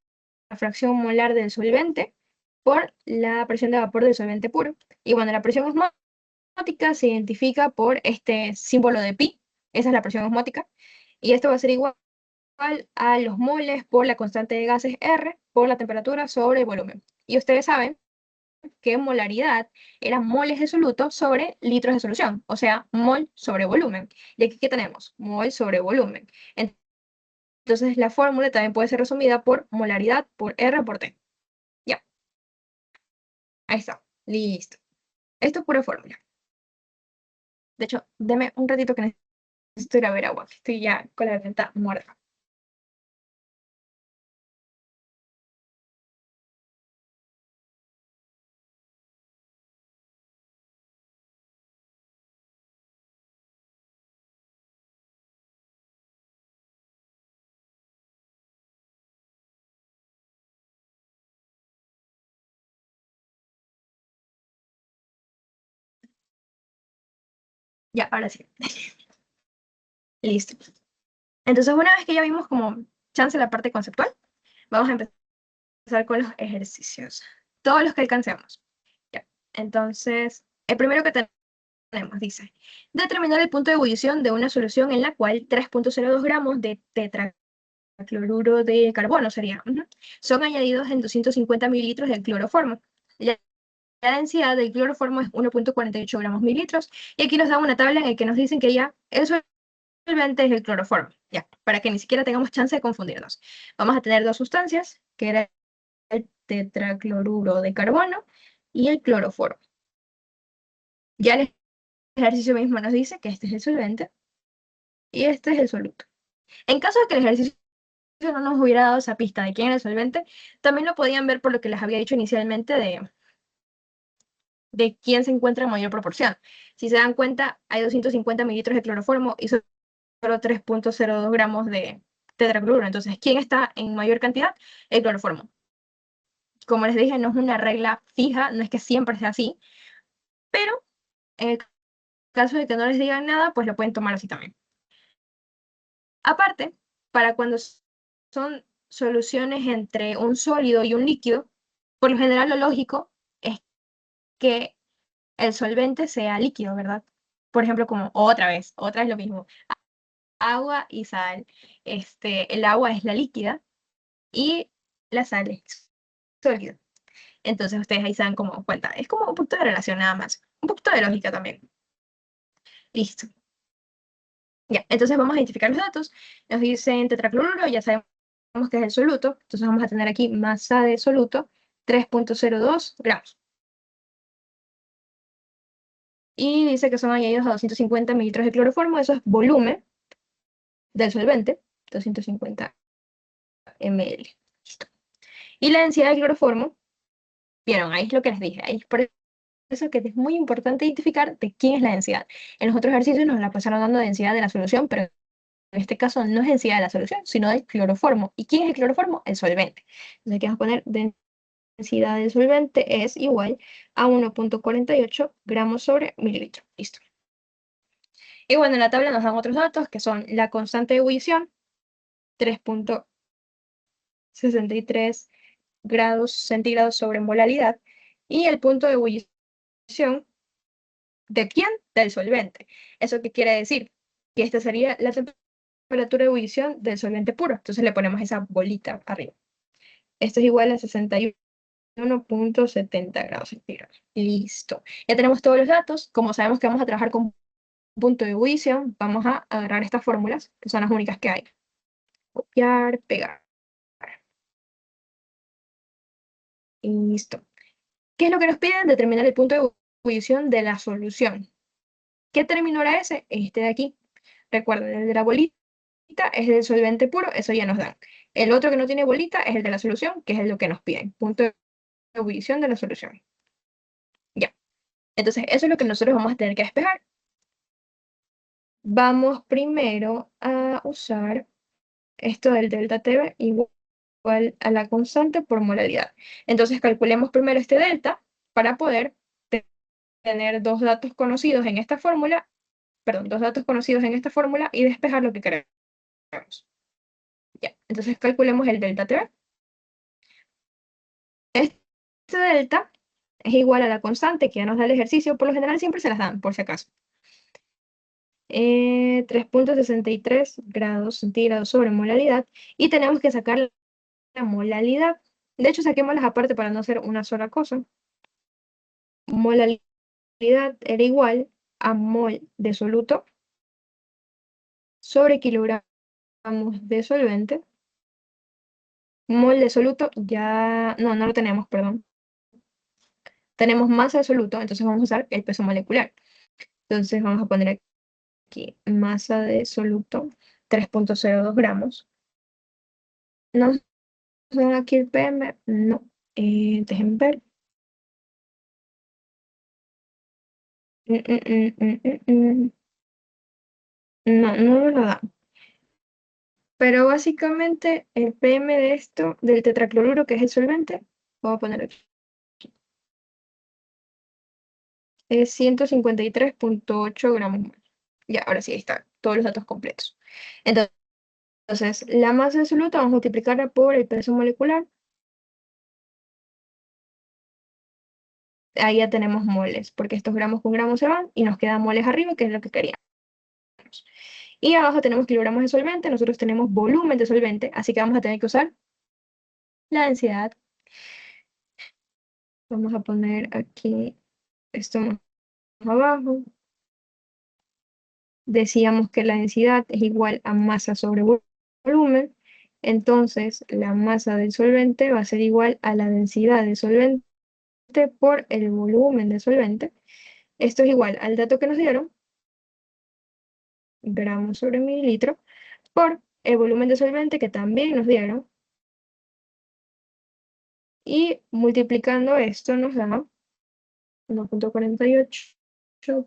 fracción molar del solvente por la presión de vapor del solvente puro. Y bueno, la presión osmótica se identifica por este símbolo de pi. Esa es la presión osmótica. Y esto va a ser igual a los moles por la constante de gases R por la temperatura sobre el volumen. Y ustedes saben que molaridad era moles de soluto sobre litros de solución, o sea, mol sobre volumen. Y aquí, ¿qué tenemos? Mol sobre volumen. Entonces, la fórmula también puede ser resumida por molaridad por R por T. Ya, ahí está, listo. Esto es pura fórmula. De hecho, deme un ratito que necesito ir a ver agua, que estoy ya con la garganta muerta. Ya, ahora sí. Listo. Entonces, una vez que ya vimos como chance la parte conceptual, vamos a empezar con los ejercicios. Todos los que alcancemos. Ya. Entonces, el primero que tenemos dice, determinar el punto de ebullición de una solución en la cual 3.02 gramos de tetracloruro de carbono sería, son añadidos en 250 mililitros del cloroformo. La densidad del cloroformo es 1.48 gramos mililitros. Y aquí nos dan una tabla en la que nos dicen que ya el solvente es el cloroformo. Ya, para que ni siquiera tengamos chance de confundirnos. Vamos a tener dos sustancias, que era el tetracloruro de carbono y el cloroformo. Ya les ejercicio mismo nos dice que este es el solvente y este es el soluto. En caso de que el ejercicio no nos hubiera dado esa pista de quién era el solvente, también lo podían ver por lo que les había dicho inicialmente de quién se encuentra en mayor proporción. Si se dan cuenta, hay 250 mililitros de cloroformo y solo 3.02 gramos de tetracloruro. Entonces, ¿quién está en mayor cantidad? El cloroformo. Como les dije, no es una regla fija, no es que siempre sea así, pero en el caso de que no les digan nada, pues lo pueden tomar así también. Aparte, para cuando son soluciones entre un sólido y un líquido, por lo general lo lógico es que el solvente sea líquido, ¿verdad? Por ejemplo, como otra vez lo mismo, agua y sal. El agua es la líquida y la sal es sólida. Entonces ustedes ahí se dan como cuenta. Es como un poquito de relación nada más. Un poquito de lógica también. Listo. Ya, entonces vamos a identificar los datos. Nos dicen tetracloruro, ya sabemos que es el soluto. Entonces vamos a tener aquí masa de soluto, 3.02 gramos. Y dice que son añadidos a 250 mililitros de cloroformo. Eso es volumen del solvente, 250 ml. Listo. Y la densidad de cloroformo, vieron, ahí es lo que les dije. Ahí es por eso que es muy importante identificar de quién es la densidad. En los otros ejercicios nos la pasaron dando densidad de la solución, pero en este caso no es densidad de la solución, sino del cloroformo. ¿Y quién es el cloroformo? El solvente. Entonces aquí vamos a poner densidad del solvente es igual a 1.48 gramos sobre mililitro. Listo. Y bueno, en la tabla nos dan otros datos que son la constante de ebullición, 3.63 grados centígrados sobre molalidad, y el punto de ebullición, ¿de quién? Del solvente. ¿Eso qué quiere decir? Que esta sería la temperatura de ebullición del solvente puro. Entonces le ponemos esa bolita arriba. Esto es igual a 61.70 grados centígrados. Listo. Ya tenemos todos los datos. Como sabemos que vamos a trabajar con punto de ebullición, vamos a agarrar estas fórmulas, que son las únicas que hay. Copiar, pegar. Y listo. ¿Qué es lo que nos piden? Determinar el punto de ebullición de la solución. ¿Qué término era ese? Este de aquí. Recuerden, el de la bolita es el solvente puro, eso ya nos dan. El otro que no tiene bolita es el de la solución, que es lo que nos piden. Punto de ebullición de la solución. Ya. Entonces, eso es lo que nosotros vamos a tener que despejar. Vamos primero a usar esto del delta Tb igual a la constante por molaridad. Entonces, calculemos primero este delta para poder tener dos datos conocidos en esta fórmula, perdón, dos datos conocidos en esta fórmula y despejar lo que queremos. Ya, entonces calculemos el delta Tb. Este delta es igual a la constante que ya nos da el ejercicio, por lo general siempre se las dan, por si acaso. 3.63 grados centígrados sobre molaridad y tenemos que sacar la molalidad. De hecho, saquémoslas aparte para no hacer una sola cosa. Molalidad era igual a mol de soluto sobre kilogramos de solvente. Mol de soluto ya, no lo tenemos, perdón. Tenemos masa de soluto, entonces vamos a usar el peso molecular. Entonces vamos a poner aquí masa de soluto, 3.02 gramos. ¿No ven aquí el PM? No. Dejen ver. Mm, mm, mm, mm, mm. No, no me lo da. Pero básicamente el PM de esto, del tetracloruro, que es el solvente, voy a poner aquí, es 153.8 gramos. Ya, ahora sí, ahí está, todos los datos completos. Entonces, la masa de soluto vamos a multiplicarla por el peso molecular. Ahí ya tenemos moles, porque estos gramos con gramos se van y nos quedan moles arriba, que es lo que queríamos. Y abajo tenemos kilogramos de solvente, nosotros tenemos volumen de solvente, así que vamos a tener que usar la densidad. Vamos a poner aquí esto más abajo. Decíamos que la densidad es igual a masa sobre volumen, entonces la masa del solvente va a ser igual a la densidad del solvente por el volumen del solvente. Esto es igual al dato que nos dieron, gramos sobre mililitro, por el volumen de solvente que también nos dieron. Y multiplicando esto nos da 1,48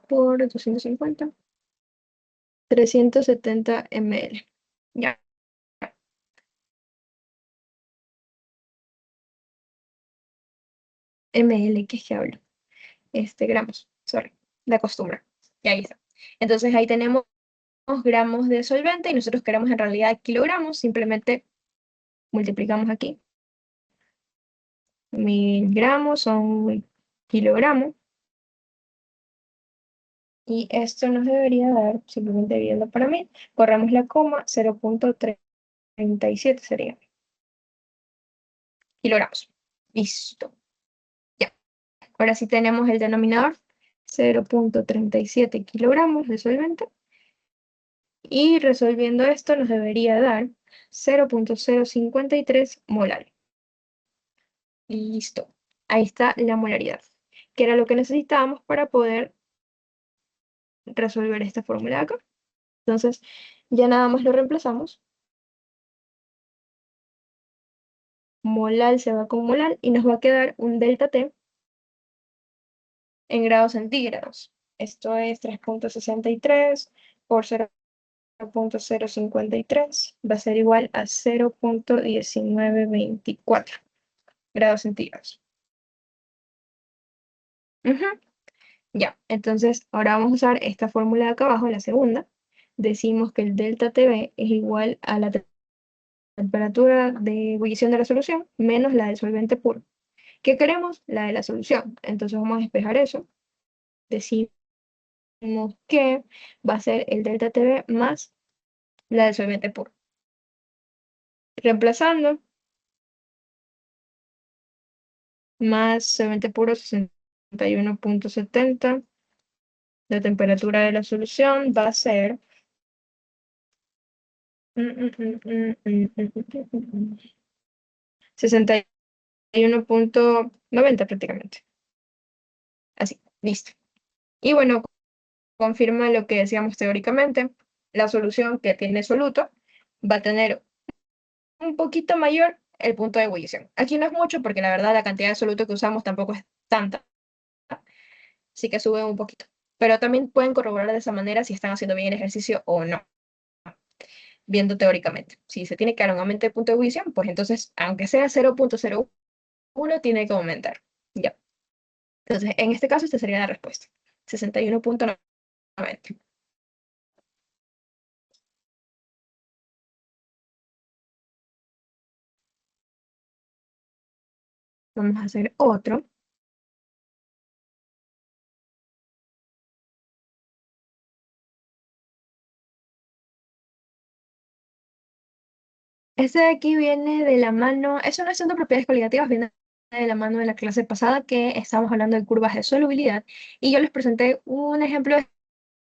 por 250, 370 ml. Ya, ml, ¿qué es que hablo? Gramos, sorry, la costumbre. Y ahí está. Entonces ahí tenemos gramos de solvente y nosotros queremos en realidad kilogramos, simplemente multiplicamos aquí. 1000 gramos son kilogramos. Y esto nos debería dar, simplemente dividiendo para 1000, corremos la coma, 0,37 sería kilogramos. Listo. Ya. Ahora sí tenemos el denominador, 0,37 kilogramos de solvente. Y resolviendo esto nos debería dar 0,053 molar. Listo. Ahí está la molaridad, que era lo que necesitábamos para poder resolver esta fórmula de acá. Entonces, ya nada más lo reemplazamos. Molal se va con molal y nos va a quedar un delta T en grados centígrados. Esto es 3,63 por 0,053. Va a ser igual a 0,1924 grados centígrados. Ujú. Ya, entonces ahora vamos a usar esta fórmula de acá abajo, la segunda. Decimos que el delta TB es igual a la temperatura de ebullición de la solución menos la del solvente puro. ¿Qué queremos? La de la solución. Entonces vamos a despejar eso. Decimos que va a ser el delta TB más la del solvente puro. Reemplazando, más solvente puro 61,70. La temperatura de la solución va a ser 61,90 prácticamente. Así, listo. Y bueno, confirma lo que decíamos teóricamente. La solución que tiene soluto va a tener un poquito mayor el punto de ebullición. Aquí no es mucho porque la verdad la cantidad de soluto que usamos tampoco es tanta, así que sube un poquito. Pero también pueden corroborar de esa manera si están haciendo bien el ejercicio o no, viendo teóricamente. Si se tiene que dar un aumento de punto de ebullición, pues entonces, aunque sea 0,01, tiene que aumentar. Ya. Entonces, en este caso, esta sería la respuesta. 61,90. Vamos a hacer otro. Este de aquí viene de la mano, eso no es de propiedades coligativas, viene de la mano de la clase pasada que estábamos hablando de curvas de solubilidad y yo les presenté un ejemplo de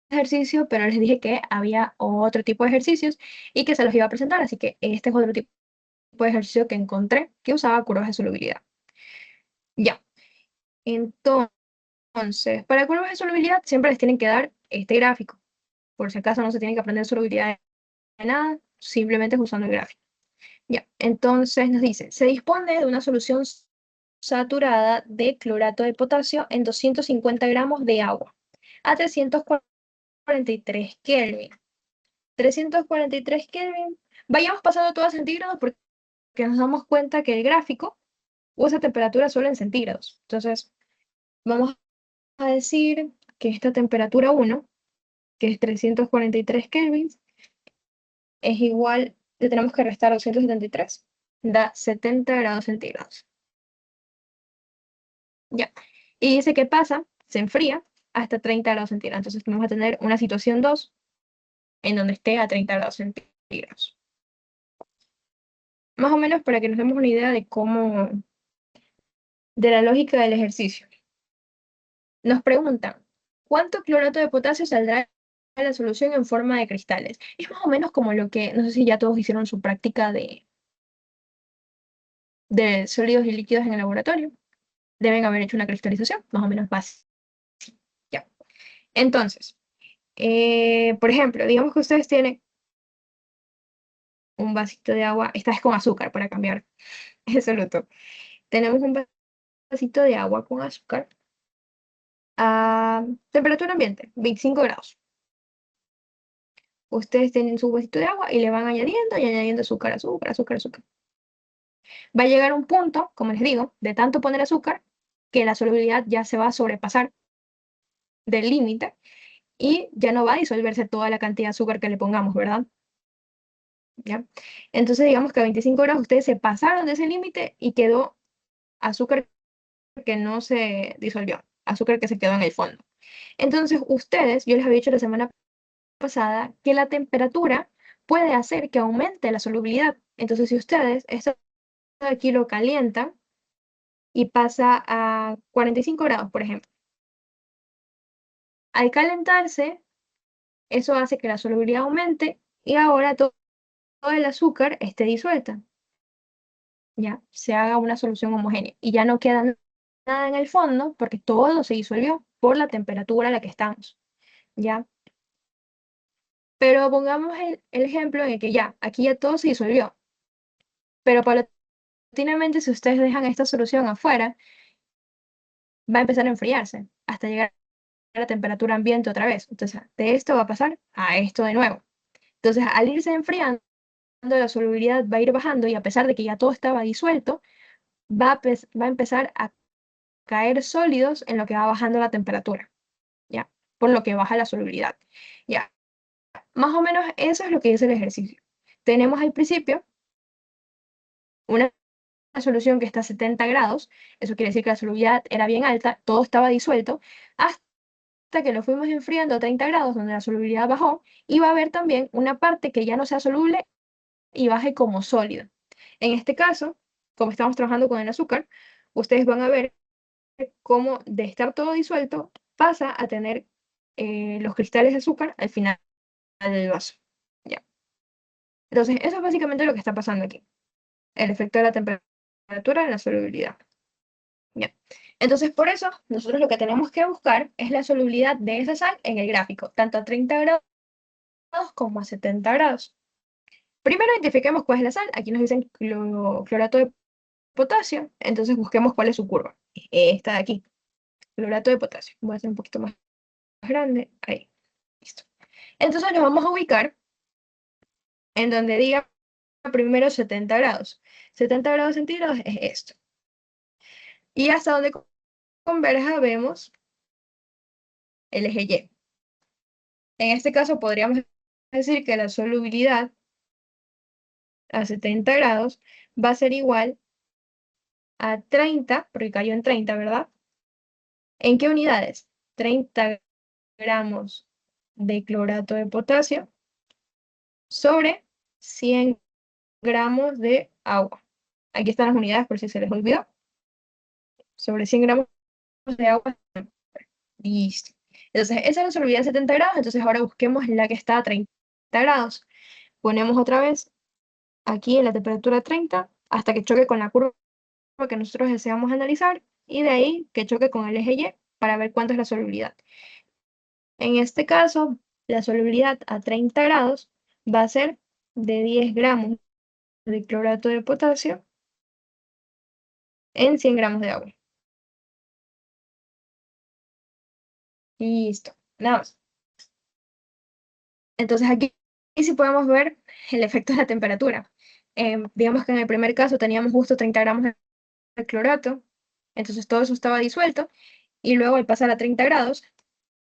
ejercicio, pero les dije que había otro tipo de ejercicios y que se los iba a presentar, así que este es otro tipo de ejercicio que encontré que usaba curvas de solubilidad. Ya, entonces, para curvas de solubilidad siempre les tienen que dar este gráfico, por si acaso no se tienen que aprender solubilidad de nada, simplemente es usando el gráfico. Ya, entonces nos dice, se dispone de una solución saturada de clorato de potasio en 250 gramos de agua a 343 Kelvin. 343 Kelvin. Vayamos pasando todo a centígrados porque nos damos cuenta que el gráfico usa temperatura solo en centígrados. Entonces, vamos a decir que esta temperatura 1, que es 343 Kelvin, es igual, le tenemos que restar 273, da 70 grados centígrados. Ya. Y dice que pasa, se enfría hasta 30 grados centígrados. Entonces vamos a tener una situación 2 en donde esté a 30 grados centígrados. Más o menos para que nos demos una idea de cómo, de la lógica del ejercicio. Nos preguntan, ¿cuánto clorato de potasio saldrá de la solución en forma de cristales? Es más o menos como lo que, no sé si ya todos hicieron su práctica de sólidos y líquidos en el laboratorio. Deben haber hecho una cristalización, más o menos básica. Ya. Entonces, por ejemplo, digamos que ustedes tienen un vasito de agua, esta es con azúcar para cambiar ese luto. Tenemos un vasito de agua con azúcar a temperatura ambiente, 25 grados. Ustedes tienen su vasito de agua y le van añadiendo y añadiendo azúcar, azúcar, azúcar, azúcar. Va a llegar un punto, como les digo, de tanto poner azúcar, que la solubilidad ya se va a sobrepasar del límite y ya no va a disolverse toda la cantidad de azúcar que le pongamos, ¿verdad? ¿Ya? Entonces digamos que a 25 grados ustedes se pasaron de ese límite y quedó azúcar que no se disolvió, azúcar que se quedó en el fondo. Entonces ustedes, yo les había dicho la semana pasada que la temperatura puede hacer que aumente la solubilidad. Entonces si ustedes esto de aquí lo calientan y pasa a 45 grados, por ejemplo, al calentarse, eso hace que la solubilidad aumente y ahora todo el azúcar esté disuelta. Ya, se haga una solución homogénea y ya no queda nada en el fondo porque todo se disolvió por la temperatura a la que estamos, ¿ya? Pero pongamos el ejemplo en el que ya, aquí ya todo se disolvió, pero paulatinamente si ustedes dejan esta solución afuera, va a empezar a enfriarse hasta llegar a la temperatura ambiente otra vez. Entonces, de esto va a pasar a esto de nuevo. Entonces, al irse enfriando, la solubilidad va a ir bajando y a pesar de que ya todo estaba disuelto, va a empezar a caer sólidos en lo que va bajando la temperatura, ¿ya? Por lo que baja la solubilidad, ¿ya? Más o menos eso es lo que dice el ejercicio. Tenemos al principio una solución que está a 70 grados, eso quiere decir que la solubilidad era bien alta, todo estaba disuelto, hasta que lo fuimos enfriando a 30 grados, donde la solubilidad bajó, y va a haber también una parte que ya no sea soluble y baje como sólido. En este caso, como estamos trabajando con el azúcar, ustedes van a ver cómo de estar todo disuelto pasa a tener los cristales de azúcar al final del vaso. ¿Ya? Entonces, eso es básicamente lo que está pasando aquí. El efecto de la temperatura en la solubilidad. ¿Ya? Entonces, por eso, nosotros lo que tenemos que buscar es la solubilidad de esa sal en el gráfico, tanto a 30 grados como a 70 grados. Primero identifiquemos cuál es la sal. Aquí nos dicen clorato de potasio. Entonces busquemos cuál es su curva. Esta de aquí, clorato de potasio. Voy a hacer un poquito más grande. Ahí. Listo. Entonces nos vamos a ubicar en donde diga primero 70 grados. 70 grados centígrados es esto. Y hasta donde converja vemos el eje Y. En este caso podríamos decir que la solubilidad a 70 grados va a ser igual a 30, porque cayó en 30, ¿verdad? ¿En qué unidades? 30 gramos de clorato de potasio sobre 100 gramos de agua. Aquí están las unidades por si se les olvidó. Sobre 100 gramos de agua. Listo. Entonces, esa es la solubilidad a 70 grados. Entonces, ahora busquemos la que está a 30 grados. Ponemos otra vez aquí en la temperatura 30 hasta que choque con la curva que nosotros deseamos analizar y de ahí que choque con el eje Y para ver cuánto es la solubilidad. En este caso, la solubilidad a 30 grados va a ser de 10 gramos de clorato de potasio en 100 gramos de agua. Y listo, nada más. Entonces aquí sí podemos ver el efecto de la temperatura. Digamos que en el primer caso teníamos justo 30 gramos de clorato, entonces todo eso estaba disuelto, y luego al pasar a 30 grados,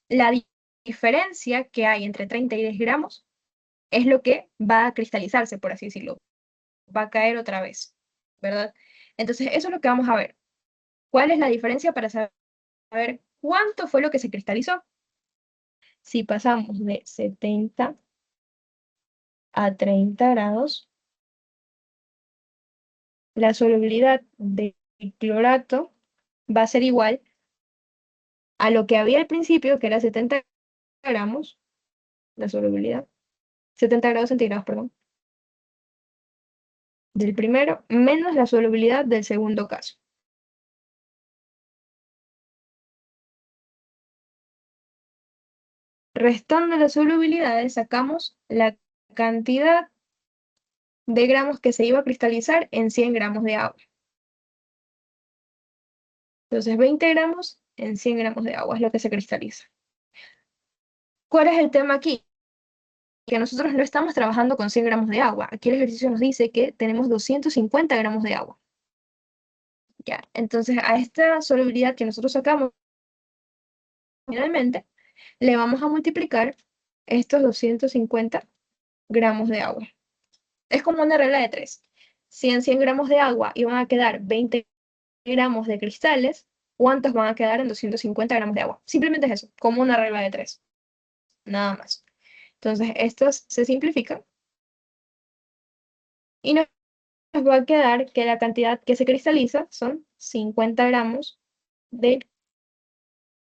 la diferencia que hay entre 30 y 10 gramos es lo que va a cristalizarse, por así decirlo, va a caer otra vez, ¿verdad? Entonces eso es lo que vamos a ver. ¿Cuál es la diferencia para saber cuánto fue lo que se cristalizó? Si pasamos de 70 a 30 grados, la solubilidad de clorato va a ser igual a lo que había al principio, que era 70 gramos, la solubilidad, 70 grados centígrados, perdón, del primero, menos la solubilidad del segundo caso. restando las solubilidades, sacamos la cantidad de gramos que se iba a cristalizar en 100 gramos de agua. Entonces, 20 gramos en 100 gramos de agua es lo que se cristaliza. ¿Cuál es el tema aquí? Que nosotros no estamos trabajando con 100 gramos de agua. Aquí el ejercicio nos dice que tenemos 250 gramos de agua. ¿Ya? Entonces, a esta solubilidad que nosotros sacamos finalmente, le vamos a multiplicar estos 250 gramos de agua. Es como una regla de 3. Si en 100 gramos de agua iban a quedar 20 gramos de cristales, ¿cuántos van a quedar en 250 gramos de agua? Simplemente es eso, como una regla de 3. Nada más. Entonces, estos se simplifican y nos va a quedar que la cantidad que se cristaliza son 50 gramos de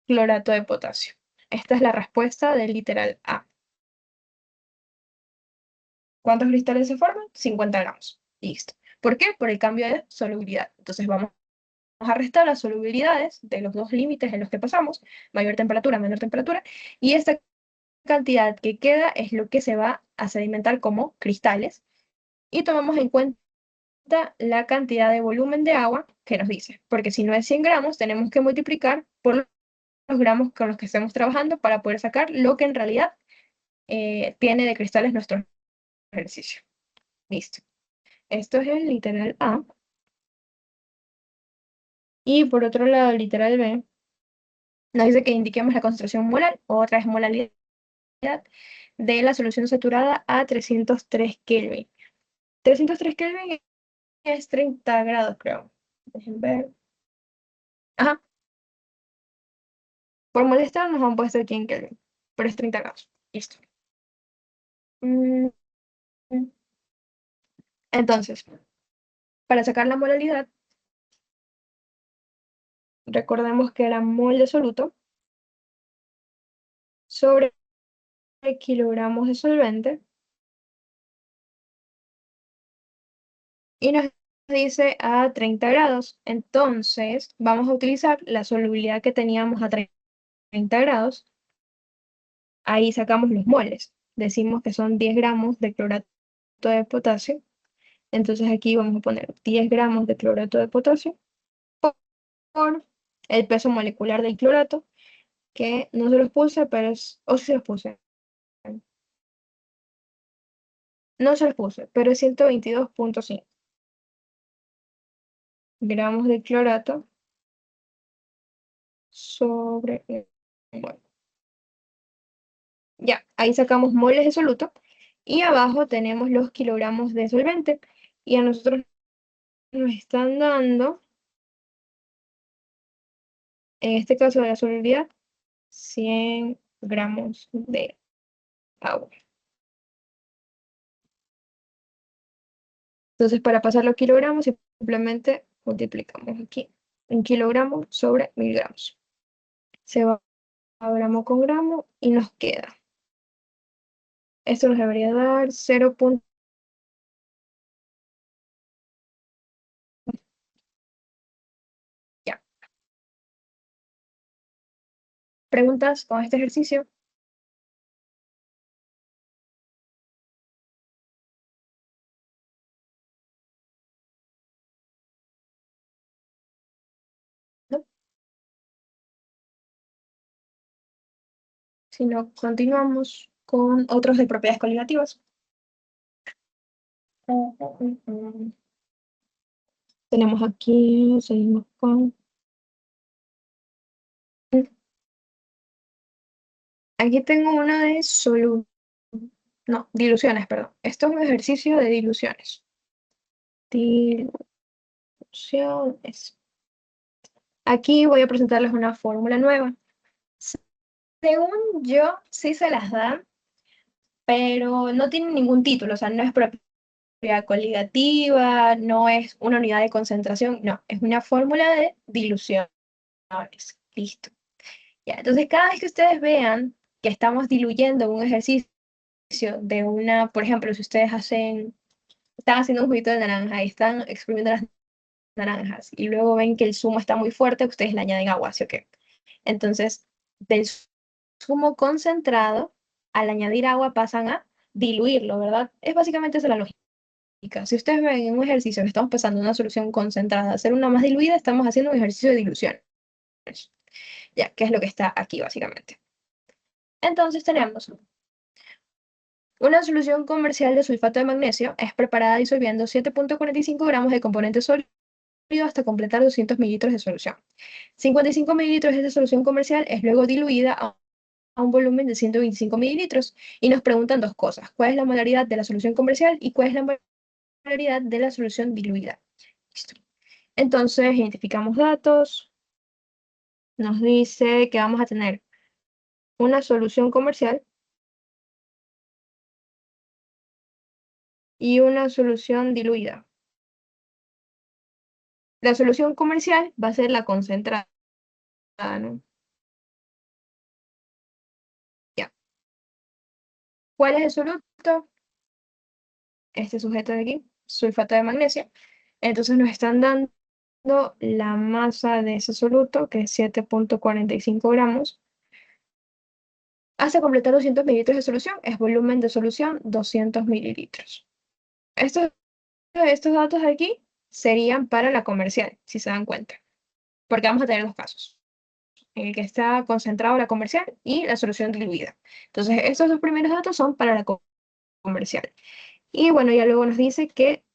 clorato de potasio. Esta es la respuesta del literal A. ¿Cuántos cristales se forman? 50 gramos. Listo. ¿Por qué? Por el cambio de solubilidad. Entonces vamos a restar las solubilidades de los dos límites en los que pasamos, mayor temperatura, menor temperatura, y esta cantidad que queda es lo que se va a sedimentar como cristales, y tomamos en cuenta la cantidad de volumen de agua que nos dice, porque si no es 100 gramos, tenemos que multiplicar por los gramos con los que estemos trabajando para poder sacar lo que en realidad tiene de cristales nuestro ejercicio. Listo. Esto es el literal A. Y por otro lado, el literal B nos dice que indiquemos la concentración molar, o otra vez molaridad, de la solución saturada a 303 Kelvin. 303 Kelvin es 30 grados, creo. Dejen ver. Ajá. Por molestar nos han puesto aquí en Kelvin, pero es 30 grados. Listo. Mm, Entonces, para sacar la molaridad, recordemos que era mol de soluto sobre kilogramos de solvente, y nos dice a 30 grados. Entonces, vamos a utilizar la solubilidad que teníamos a 30 grados. Ahí sacamos los moles. Decimos que son 10 gramos de clorato de potasio. Entonces aquí vamos a poner 10 gramos de clorato de potasio por el peso molecular del clorato, que no se los puse, pero es, o sí se los puse. No se los puse, pero es 122,5 gramos de clorato sobre... Bueno, ya, ahí sacamos moles de soluto y abajo tenemos los kilogramos de solvente, y a nosotros nos están dando, en este caso de la solubilidad, 100 gramos de agua. Entonces, para pasar los kilogramos, simplemente multiplicamos aquí en kilogramos sobre 1000 gramos. Se va a gramo con gramo y nos queda. Esto nos debería dar 0. Ya. ¿Preguntas con este ejercicio? ¿No? Si no, continuamos con otros de propiedades coligativas. Tenemos aquí, seguimos con... Aquí tengo una de no, diluciones, perdón. Esto es un ejercicio de diluciones. Diluciones. Aquí voy a presentarles una fórmula nueva. Según yo, sí se las dan, pero no tiene ningún título, o sea, no es propiedad coligativa, no es una unidad de concentración, no, es una fórmula de diluciones. Listo. Ya, entonces, cada vez que ustedes vean que estamos diluyendo un ejercicio de una, por ejemplo, si ustedes están haciendo un juguito de naranja y están exprimiendo las naranjas y luego ven que el zumo está muy fuerte, ustedes le añaden agua, ¿sí o qué? Entonces, del zumo concentrado, al añadir agua pasan a diluirlo, ¿verdad? Es básicamente esa la lógica. Si ustedes ven en un ejercicio que estamos pasando de una solución concentrada a hacer una más diluida, estamos haciendo un ejercicio de dilución. Ya, que es lo que está aquí básicamente. Entonces tenemos una solución comercial de sulfato de magnesio, es preparada disolviendo 7,45 gramos de componente sólido hasta completar 200 mililitros de solución. 55 mililitros de esta solución comercial es luego diluida a un volumen de 125 mililitros y nos preguntan dos cosas: ¿cuál es la molaridad de la solución comercial y cuál es la molaridad de la solución diluida? Listo. Entonces identificamos datos, nos dice que vamos a tener una solución comercial y una solución diluida. La solución comercial va a ser la concentrada, ¿no? Ya. ¿Cuál es el soluto? Este sujeto de aquí, sulfato de magnesio. Entonces nos están dando la masa de ese soluto, que es 7,45 gramos. Hasta completar 200 mililitros de solución, es volumen de solución 200 mililitros. Estos datos de aquí serían para la comercial, si se dan cuenta, porque vamos a tener dos casos: en el que está concentrado la comercial y la solución diluida. Entonces, estos dos primeros datos son para la comercial. Y bueno, ya luego nos dice que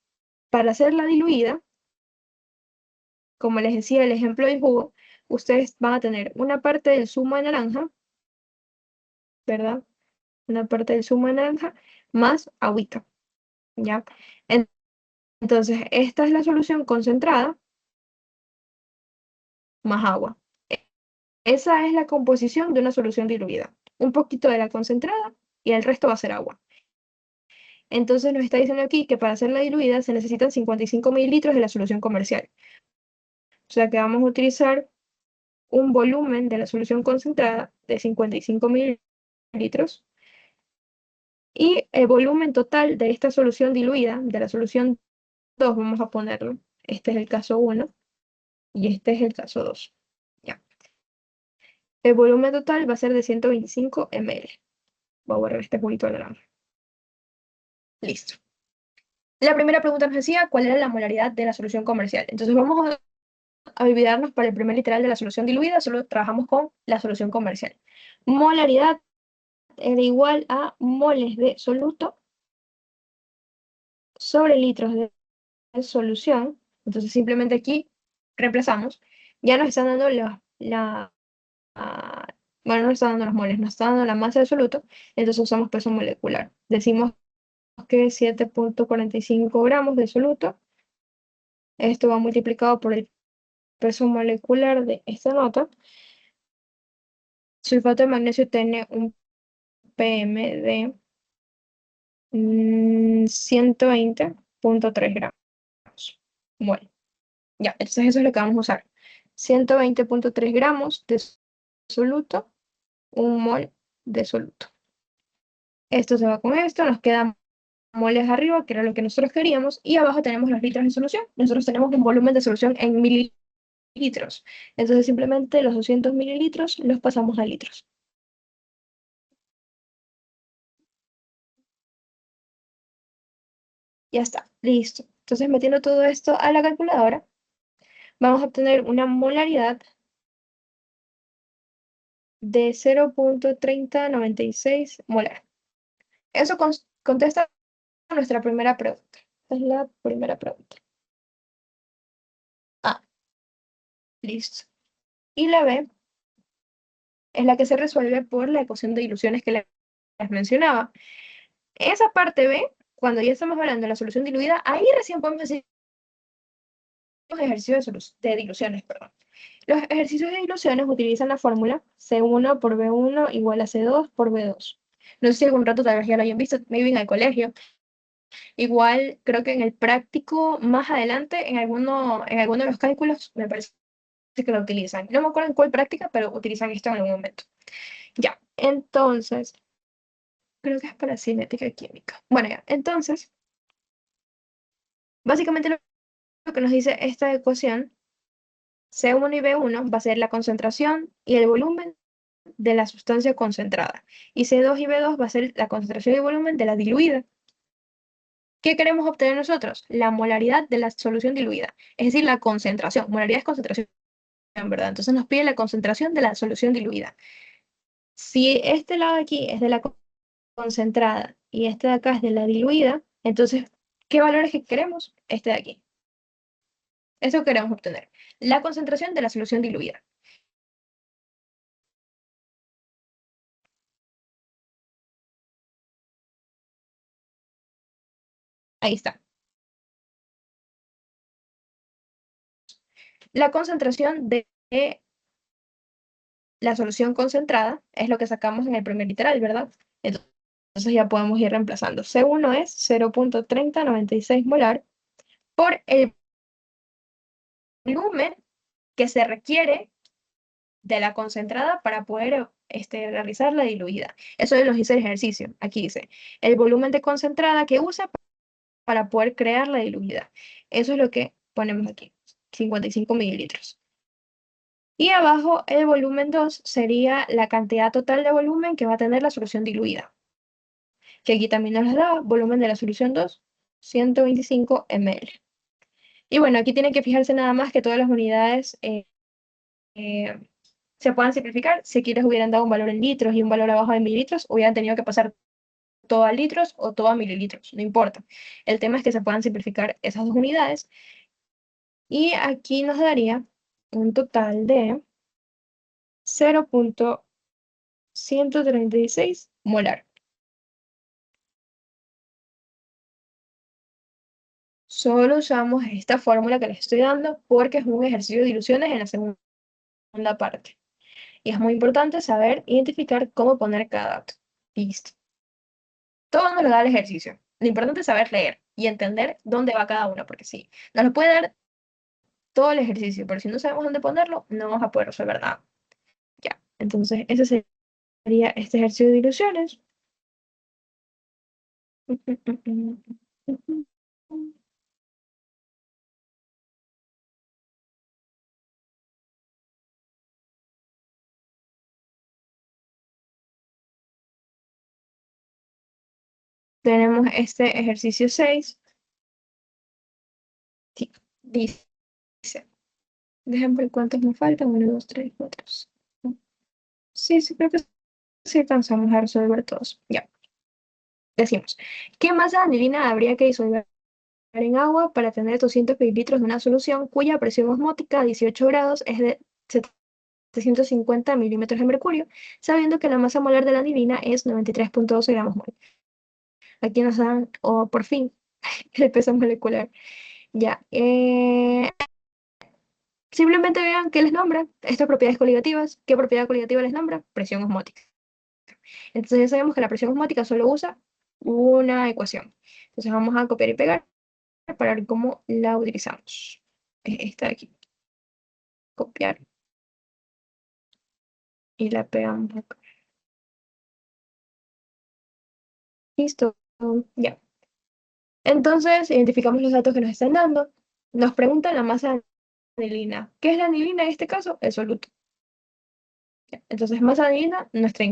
para hacer la diluida, como les decía el ejemplo del jugo, ustedes van a tener una parte del zumo de naranja, ¿verdad? Una parte del zumo de naranja más agüita, ¿ya? Entonces, esta es la solución concentrada más agua. Esa es la composición de una solución diluida. Un poquito de la concentrada y el resto va a ser agua. Entonces nos está diciendo aquí que para hacer la diluida se necesitan 55 mililitros de la solución comercial. O sea que vamos a utilizar un volumen de la solución concentrada de 55 mililitros y el volumen total de esta solución diluida, de la solución 2, vamos a ponerlo. Este es el caso 1 y este es el caso 2. Ya. El volumen total va a ser de 125 ml. Voy a borrar este juguito de naranja. Listo. La primera pregunta nos decía cuál era la molaridad de la solución comercial. Entonces vamos a olvidarnos para el primer literal de la solución diluida, solo trabajamos con la solución comercial. Molaridad era igual a moles de soluto sobre litros de solución. Entonces simplemente aquí reemplazamos. Ya nos están dando bueno, no nos están dando los moles, nos están dando la masa de soluto, entonces usamos peso molecular. Decimos que 7,45 gramos de soluto. Esto va multiplicado por el peso molecular de esta nota. Sulfato de magnesio tiene un PM de 120,3 gramos. Bueno, ya, entonces eso es lo que vamos a usar. 120,3 gramos de soluto, un mol de soluto. Esto se va con esto, nos quedan moles arriba, que era lo que nosotros queríamos, y abajo tenemos los litros de solución. Nosotros tenemos un volumen de solución en mililitros. Entonces simplemente los 200 mililitros los pasamos a litros. Ya está, listo. Entonces metiendo todo esto a la calculadora, vamos a obtener una molaridad de 0,3096 molar. Eso contesta a nuestra primera pregunta. Esa es la primera pregunta. A, listo. Y la B es la que se resuelve por la ecuación de diluciones que les mencionaba. Esa parte B, cuando ya estamos hablando de la solución diluida, ahí recién podemos decir los ejercicios de diluciones, perdón. Los ejercicios de diluciones utilizan la fórmula C1 por B1 igual a C2 por B2. No sé si algún rato tal vez ya lo hayan visto, maybe en el colegio. Igual creo que en el práctico, más adelante, en alguno de los cálculos, me parece que lo utilizan. No me acuerdo en cuál práctica, pero utilizan esto en algún momento. Ya, entonces, creo que es para cinética y química. Bueno, ya, entonces, básicamente lo que nos dice esta ecuación, C1 y B1 va a ser la concentración y el volumen de la sustancia concentrada. Y C2 y B2 va a ser la concentración y volumen de la diluida. ¿Qué queremos obtener nosotros? La molaridad de la solución diluida, es decir, la concentración. Molaridad es concentración, ¿verdad? Entonces nos pide la concentración de la solución diluida. Si este lado de aquí es de la concentrada y este de acá es de la diluida, entonces, ¿qué valores que queremos? Este de aquí. Eso queremos obtener. La concentración de la solución diluida. Ahí está. La concentración de la solución concentrada es lo que sacamos en el primer literal, ¿verdad? Entonces ya podemos ir reemplazando. C1 es 0.3096 molar por el volumen que se requiere de la concentrada para poder realizar la diluida. Eso nos dice el ejercicio. Aquí dice, el volumen de concentrada que usa para poder crear la diluida. Eso es lo que ponemos aquí, 55 mililitros. Y abajo el volumen 2 sería la cantidad total de volumen que va a tener la solución diluida, que aquí también nos da volumen de la solución 2, 125 ml. Y bueno, aquí tienen que fijarse nada más que todas las unidades eh, se puedan simplificar. Si aquí les hubieran dado un valor en litros y un valor abajo de mililitros, hubieran tenido que pasar todo a litros o todo a mililitros, no importa. El tema es que se puedan simplificar esas dos unidades. Y aquí nos daría un total de 0.136 molar. Solo usamos esta fórmula que les estoy dando porque es un ejercicio de diluciones en la segunda parte. Y es muy importante saber identificar cómo poner cada dato. Listo. Todo nos lo da el ejercicio. Lo importante es saber leer y entender dónde va cada uno, porque sí, nos lo puede dar todo el ejercicio, pero si no sabemos dónde ponerlo, no vamos a poder resolver nada. Ya, entonces ese sería este ejercicio de ilusiones. Tenemos este ejercicio 6. Sí, dice, déjenme ver cuántos me faltan. 1, 2, 3, 4. Sí, sí, creo que sí alcanzamos a resolver todos. Ya, decimos, ¿qué masa de anilina habría que disolver en agua para tener 200 mililitros de una solución cuya presión osmótica a 18 grados es de 750 milímetros de mercurio, sabiendo que la masa molar de la anilina es 93.12 gramos mol? Aquí nos dan, por fin, el peso molecular. Ya, simplemente vean qué les nombra estas propiedades coligativas. ¿Qué propiedad coligativa les nombra? Presión osmótica. Entonces ya sabemos que la presión osmótica solo usa una ecuación. Entonces vamos a copiar y pegar para ver cómo la utilizamos. Esta de aquí. Copiar y la pegamos acá. Listo. Ya. Entonces identificamos los datos que nos están dando. Nos preguntan la masa de anilina. ¿Qué es la anilina en este caso? El soluto. Ya. Entonces masa de anilina, nuestra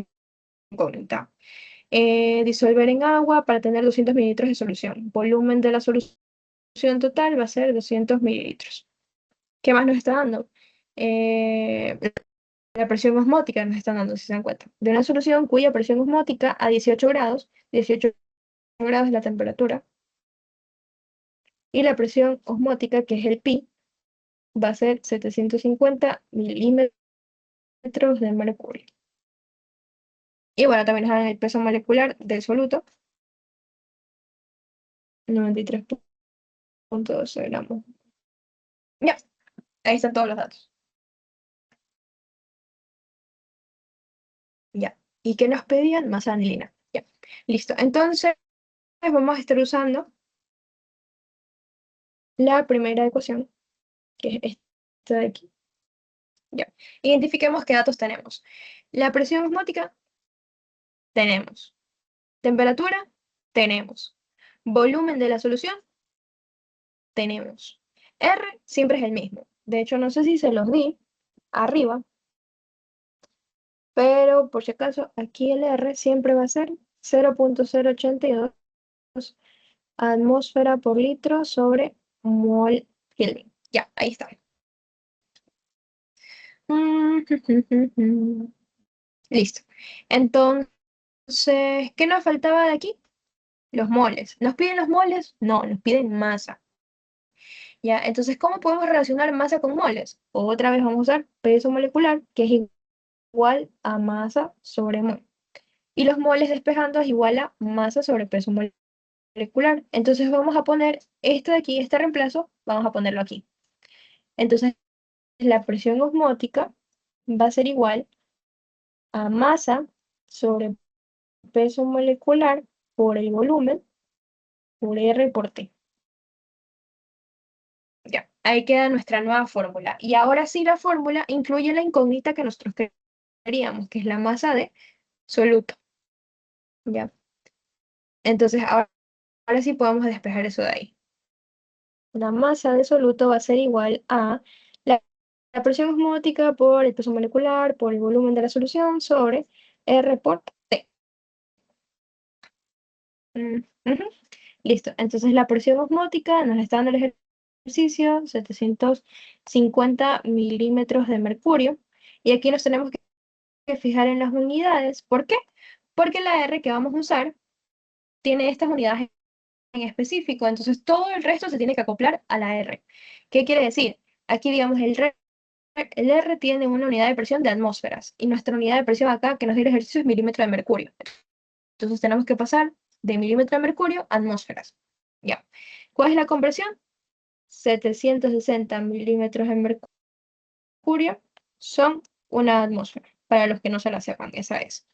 incógnita. Disolver en agua para tener 200 mililitros de solución. Volumen de la solución total va a ser 200 mililitros. ¿Qué más nos está dando? La presión osmótica nos está dando, si se dan cuenta. De una solución cuya presión osmótica a 18 grados es la temperatura, y la presión osmótica, que es el pi, va a ser 750 milímetros de mercurio. Y bueno, también nos dan el peso molecular del soluto, 93.12 gramos. Ya, ahí están todos los datos. Ya. ¿Y qué nos pedían? Masa de anilina. Ya. Listo. Entonces, vamos a estar usando la primera ecuación, que es esta de aquí. Ya. Identifiquemos qué datos tenemos. La presión osmótica, tenemos. Temperatura, tenemos. Volumen de la solución, tenemos. R siempre es el mismo. De hecho, no sé si se los di arriba, pero por si acaso, aquí el R siempre va a ser 0.082 atmósfera por litro sobre mol Kelvin. Ya, ahí está. Listo. Entonces, ¿qué nos faltaba de aquí? Los moles. ¿Nos piden los moles? No, nos piden masa. ¿Ya? Entonces, ¿cómo podemos relacionar masa con moles? Otra vez vamos a usar peso molecular, que es igual a masa sobre mol. Y los moles despejando es igual a masa sobre peso molecular. Entonces vamos a poner esto de aquí, este reemplazo, vamos a ponerlo aquí. Entonces, la presión osmótica va a ser igual a masa sobre peso molecular por el volumen por R por T. Ya, ahí queda nuestra nueva fórmula. Y ahora sí la fórmula incluye la incógnita que nosotros queríamos, que es la masa de soluto. Ya, entonces ahora sí podemos despejar eso de ahí. La masa de soluto va a ser igual a la, la presión osmótica por el peso molecular por el volumen de la solución sobre R por T. Ujú. Listo. Entonces la presión osmótica nos está dando el ejercicio 750 milímetros de mercurio. Y aquí nos tenemos que fijar en las unidades. ¿Por qué? Porque la R que vamos a usar tiene estas unidades en específico. Entonces todo el resto se tiene que acoplar a la R. ¿Qué quiere decir? Aquí, digamos, el R tiene una unidad de presión de atmósferas. Y nuestra unidad de presión acá que nos dio el ejercicio es milímetro de mercurio. Entonces tenemos que pasar de milímetro de mercurio a atmósferas. Ya. ¿Cuál es la conversión? 760 milímetros de mercurio son una atmósfera. Para los que no se la sepan, esa es.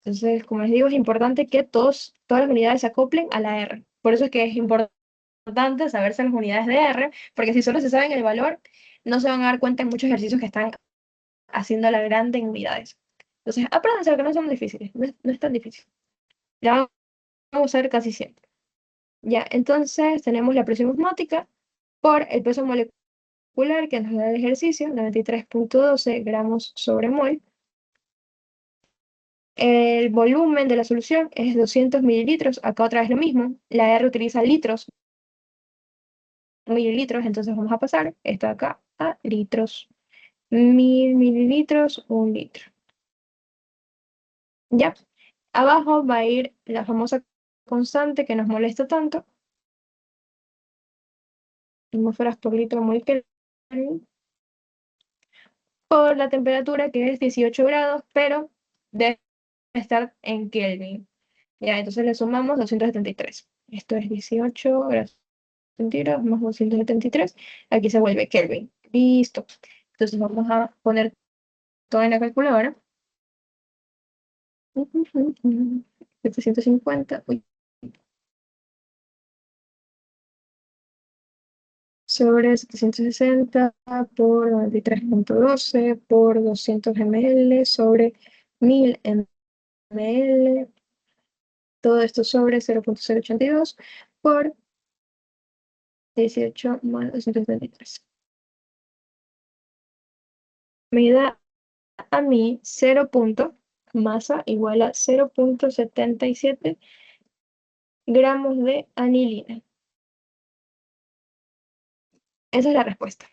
Entonces, como les digo, es importante que todas las unidades se acoplen a la R. Por eso es que es importante saberse las unidades de R, porque si solo se saben el valor, no se van a dar cuenta en muchos ejercicios que están haciendo la grande en unidades. Entonces, apréndanse que no son difíciles, no es tan difícil. La vamos a usar casi siempre. Ya, entonces tenemos la presión osmótica por el peso molecular que nos da el ejercicio, 93.12 gramos sobre mol. El volumen de la solución es 200 mililitros, acá otra vez lo mismo. La R utiliza litros, mililitros, entonces vamos a pasar esto de acá a litros. 1000 mililitros, un litro. Ya, abajo va a ir la famosa constante que nos molesta tanto, atmósferas por litro mol Kelvin, por la temperatura que es 18 grados, pero debe estar en Kelvin. Ya, entonces le sumamos 273. Esto es 18 grados centígrados más 273. Aquí se vuelve Kelvin. Listo. Entonces vamos a poner todo en la calculadora. 750. Uy, sobre 760 por 93.12 por 200 ml sobre 1000 ml. Todo esto sobre 0.082 por 18 más 273. Me da a mí 0. Masa igual a 0.77 gramos de anilina. Esa es la respuesta.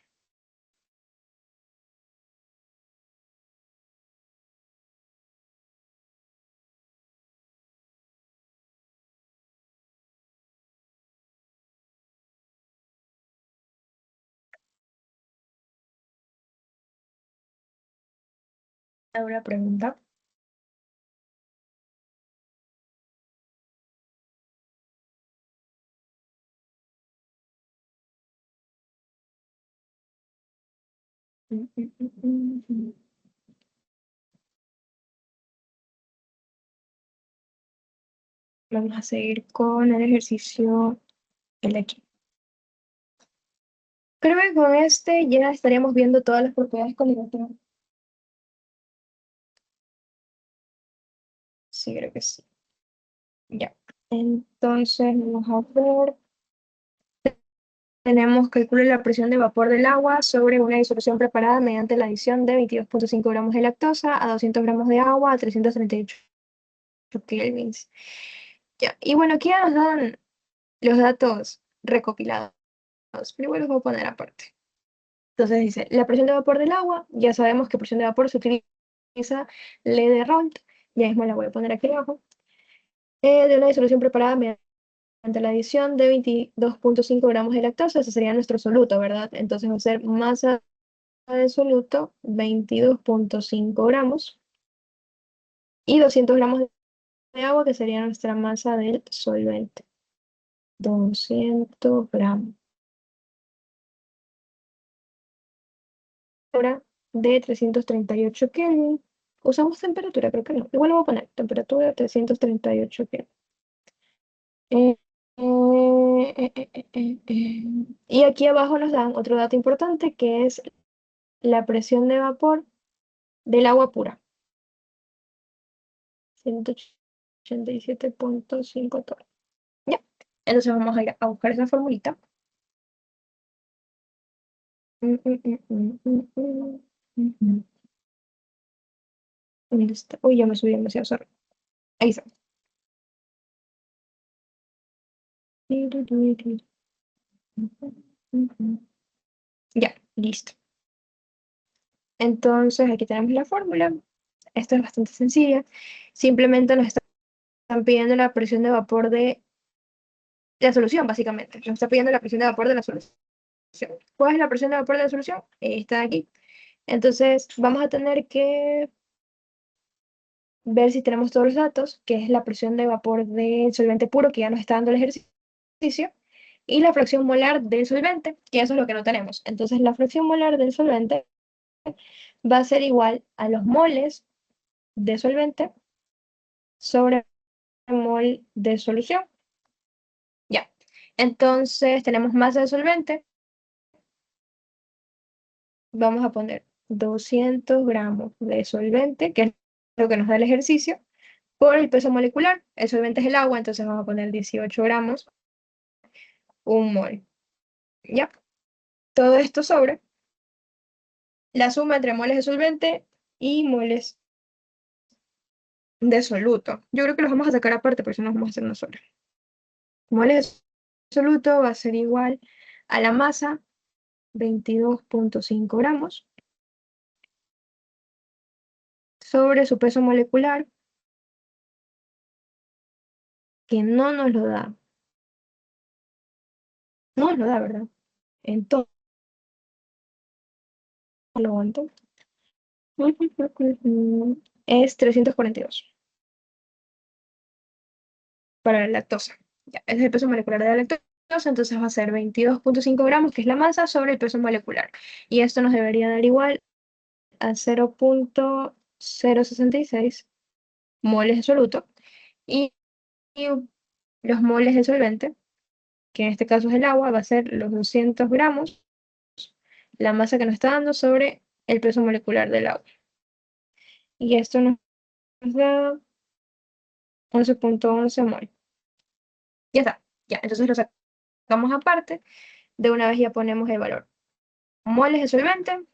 Ahora pregunta. Vamos a seguir con el ejercicio el de aquí. Creo que con este ya estaríamos viendo todas las propiedades coligativas. Sí, creo que sí. Ya. Entonces, vamos a ver. tenemos calcule la presión de vapor del agua sobre una disolución preparada mediante la adición de 22,5 gramos de lactosa a 200 gramos de agua a 338 kelvins. Ya. Y bueno, aquí ya nos dan los datos recopilados, pero igual los voy a poner aparte. Entonces dice, la presión de vapor del agua, ya sabemos que presión de vapor se utiliza L de Raoult, ya mismo la voy a poner aquí abajo, de una disolución preparada mediante la adición de 22,5 gramos de lactosa, ese sería nuestro soluto, ¿verdad? Entonces va a ser masa de soluto 22,5 gramos y 200 gramos de agua, que sería nuestra masa del solvente. 200 gramos. Ahora de 338 Kelvin. Usamos temperatura, creo que no. Igual lo voy a poner temperatura 338 Kelvin. Eh, Y aquí abajo nos dan otro dato importante que es la presión de vapor del agua pura. 187,5 torres. Ya. Entonces vamos a ir a buscar esa formulita. ¿Dónde está? Uy, ya me subí demasiado, sorry. Ahí está. Ya, listo. Entonces aquí tenemos la fórmula. Esto es bastante sencilla. Simplemente nos están pidiendo la presión de vapor de la solución, básicamente. Nos está pidiendo la presión de vapor de la solución. ¿Cuál es la presión de vapor de la solución? Está aquí. Entonces vamos a tener que ver si tenemos todos los datos, que es la presión de vapor del solvente puro, que ya nos está dando el ejercicio, y la fracción molar del solvente, que eso es lo que no tenemos. Entonces la fracción molar del solvente va a ser igual a los moles de solvente sobre mol de solución. Ya. Entonces tenemos masa de solvente. Vamos a poner 200 gramos de solvente, que es lo que nos da el ejercicio, por el peso molecular. El solvente es el agua, entonces vamos a poner 18 gramos, un mol. ¿Ya? Todo esto sobre la suma entre moles de solvente y moles de soluto. Yo creo que los vamos a sacar aparte, porque si no, vamos a hacer una sola. Moles de soluto va a ser igual a la masa, 22,5 gramos, sobre su peso molecular, que no nos lo da. No nos lo da, ¿verdad? Entonces, lo aguanto. Es 342 para la lactosa. Ya, ese es el peso molecular de la lactosa, entonces va a ser 22,5 gramos, que es la masa, sobre el peso molecular. Y esto nos debería dar igual a 0,066 moles de soluto. Y los moles de solvente, que en este caso es el agua, va a ser los 200 gramos, la masa que nos está dando sobre el peso molecular del agua. Y esto nos da 11,11 mol. Ya está. Ya, entonces lo sacamos aparte. De una vez ya ponemos el valor. Moles de solvente,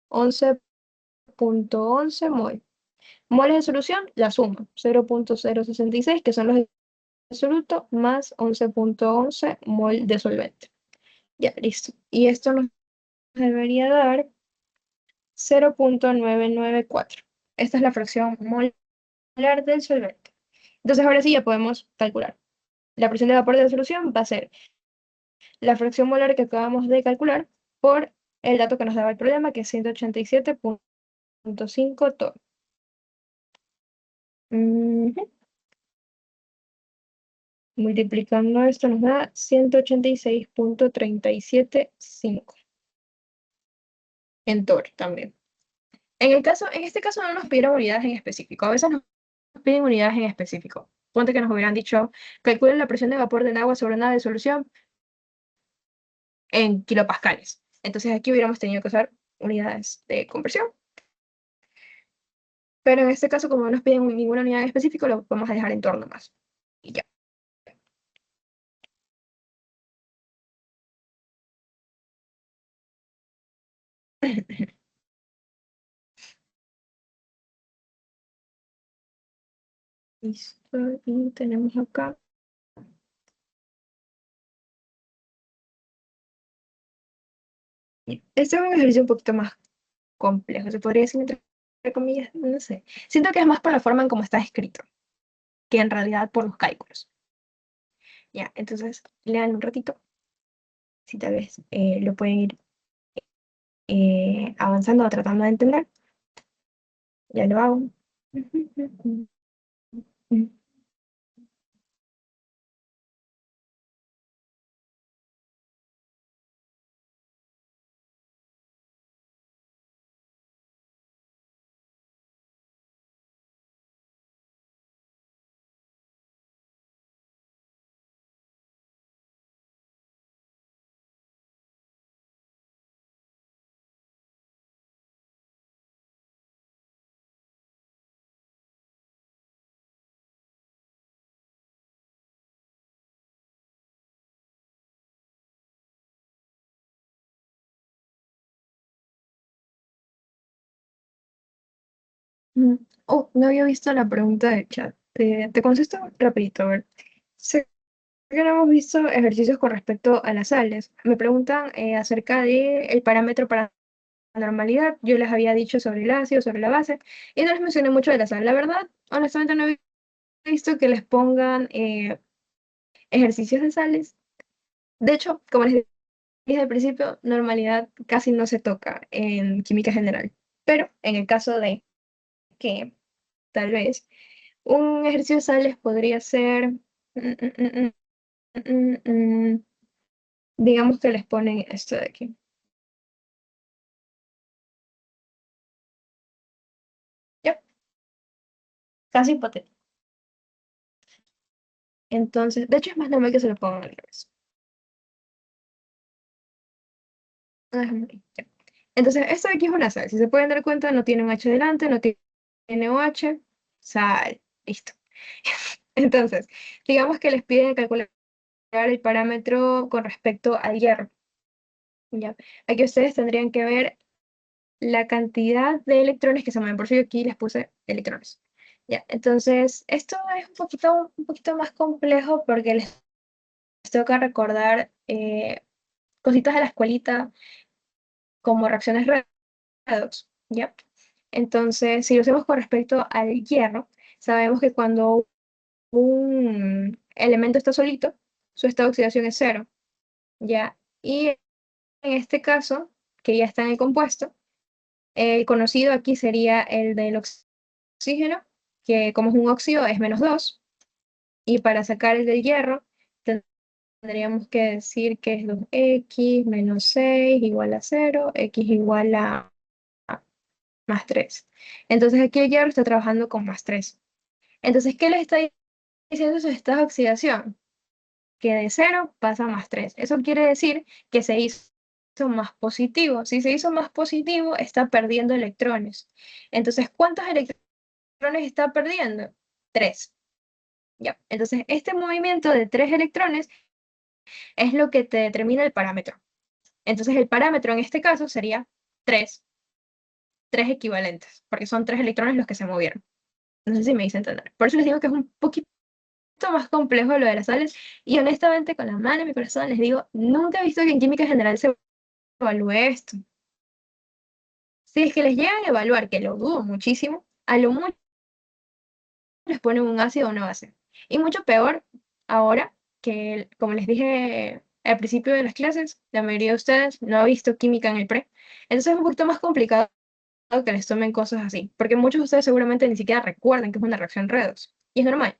11,11 mol. Moles de solución, la suma, 0,066, que son los de soluto, más 11,11 mol de solvente. Ya, listo. Y esto nos debería dar 0,994. Esta es la fracción molar del solvente. Entonces ahora sí ya podemos calcular. La presión de vapor de la solución va a ser la fracción molar que acabamos de calcular por el dato que nos daba el problema, que es 187,5 torr. Multiplicando esto nos da 186,375 en torr también. En este caso no nos pidieron unidades en específico. A veces nos piden unidades en específico. Ponte que nos hubieran dicho, calculen la presión de vapor del agua sobre una disolución en kilopascales. Entonces aquí hubiéramos tenido que usar unidades de conversión. Pero en este caso, como no nos piden ninguna unidad en específico, lo vamos a dejar en torno más. Y ya. Listo, y tenemos acá. Este es un ejercicio un poquito más complejo, se podría decir entre comillas, no sé. Siento que es más por la forma en cómo está escrito, que en realidad por los cálculos. Ya, entonces lean un ratito, si tal vez lo pueden ir avanzando o tratando de entender. Ya lo hago. Oh, no había visto la pregunta de chat. Te contesto rapidito, a ver. Sé que no hemos visto ejercicios con respecto a las sales. Me preguntan acerca del parámetro para la normalidad. Yo les había dicho sobre el ácido, sobre la base, y no les mencioné mucho de la sal. La verdad, honestamente no he visto que les pongan ejercicios de sales. De hecho, como les dije al principio, normalidad casi no se toca en química general. Pero en el caso de que tal vez un ejercicio de sales podría ser, digamos que les ponen esto de aquí. Ya, casi hipotético. Entonces, de hecho es más normal que se lo pongan al revés. Ya. Entonces, esto de aquí es una sal. Si se pueden dar cuenta, no tiene un H delante, no tiene OH, sal. Listo. Entonces, digamos que les piden calcular el parámetro con respecto al hierro. ¿Ya? Aquí ustedes tendrían que ver la cantidad de electrones que se mueven. Por eso yo aquí les puse electrones. ¿Ya? Entonces, esto es un poquito más complejo porque les toca recordar cositas de la escuelita como reacciones redox. ¿Ya? Entonces, si lo hacemos con respecto al hierro, sabemos que cuando un elemento está solito, su estado de oxidación es cero. ¿Ya? Y en este caso, que ya está en el compuesto, el conocido aquí sería el del oxígeno, que como es un óxido es -2, y para sacar el del hierro tendríamos que decir que es 2x menos 6 igual a 0, x igual a +3. Entonces aquí el hierro está trabajando con +3. Entonces, ¿qué le está diciendo su estado de oxidación? Que de 0 pasa a +3. Eso quiere decir que se hizo más positivo. Si se hizo más positivo, está perdiendo electrones. Entonces, ¿cuántos electrones está perdiendo? 3. Ya. Entonces, este movimiento de 3 electrones es lo que te determina el parámetro. Entonces, el parámetro en este caso sería 3, 3 equivalentes, porque son 3 electrones los que se movieron. No sé si me hice entender. Por eso les digo que es un poquito más complejo lo de las sales, y honestamente, con la mano en mi corazón, les digo, nunca he visto que en química general se evalúe esto. Si es que les llegan a evaluar, que lo dudo muchísimo, a lo mucho les ponen un ácido o una base. Y mucho peor ahora que, como les dije al principio de las clases, la mayoría de ustedes no ha visto química en el pre. Entonces es un poquito más complicado que les tomen cosas así, porque muchos de ustedes seguramente ni siquiera recuerdan que es una reacción redox. Y es normal.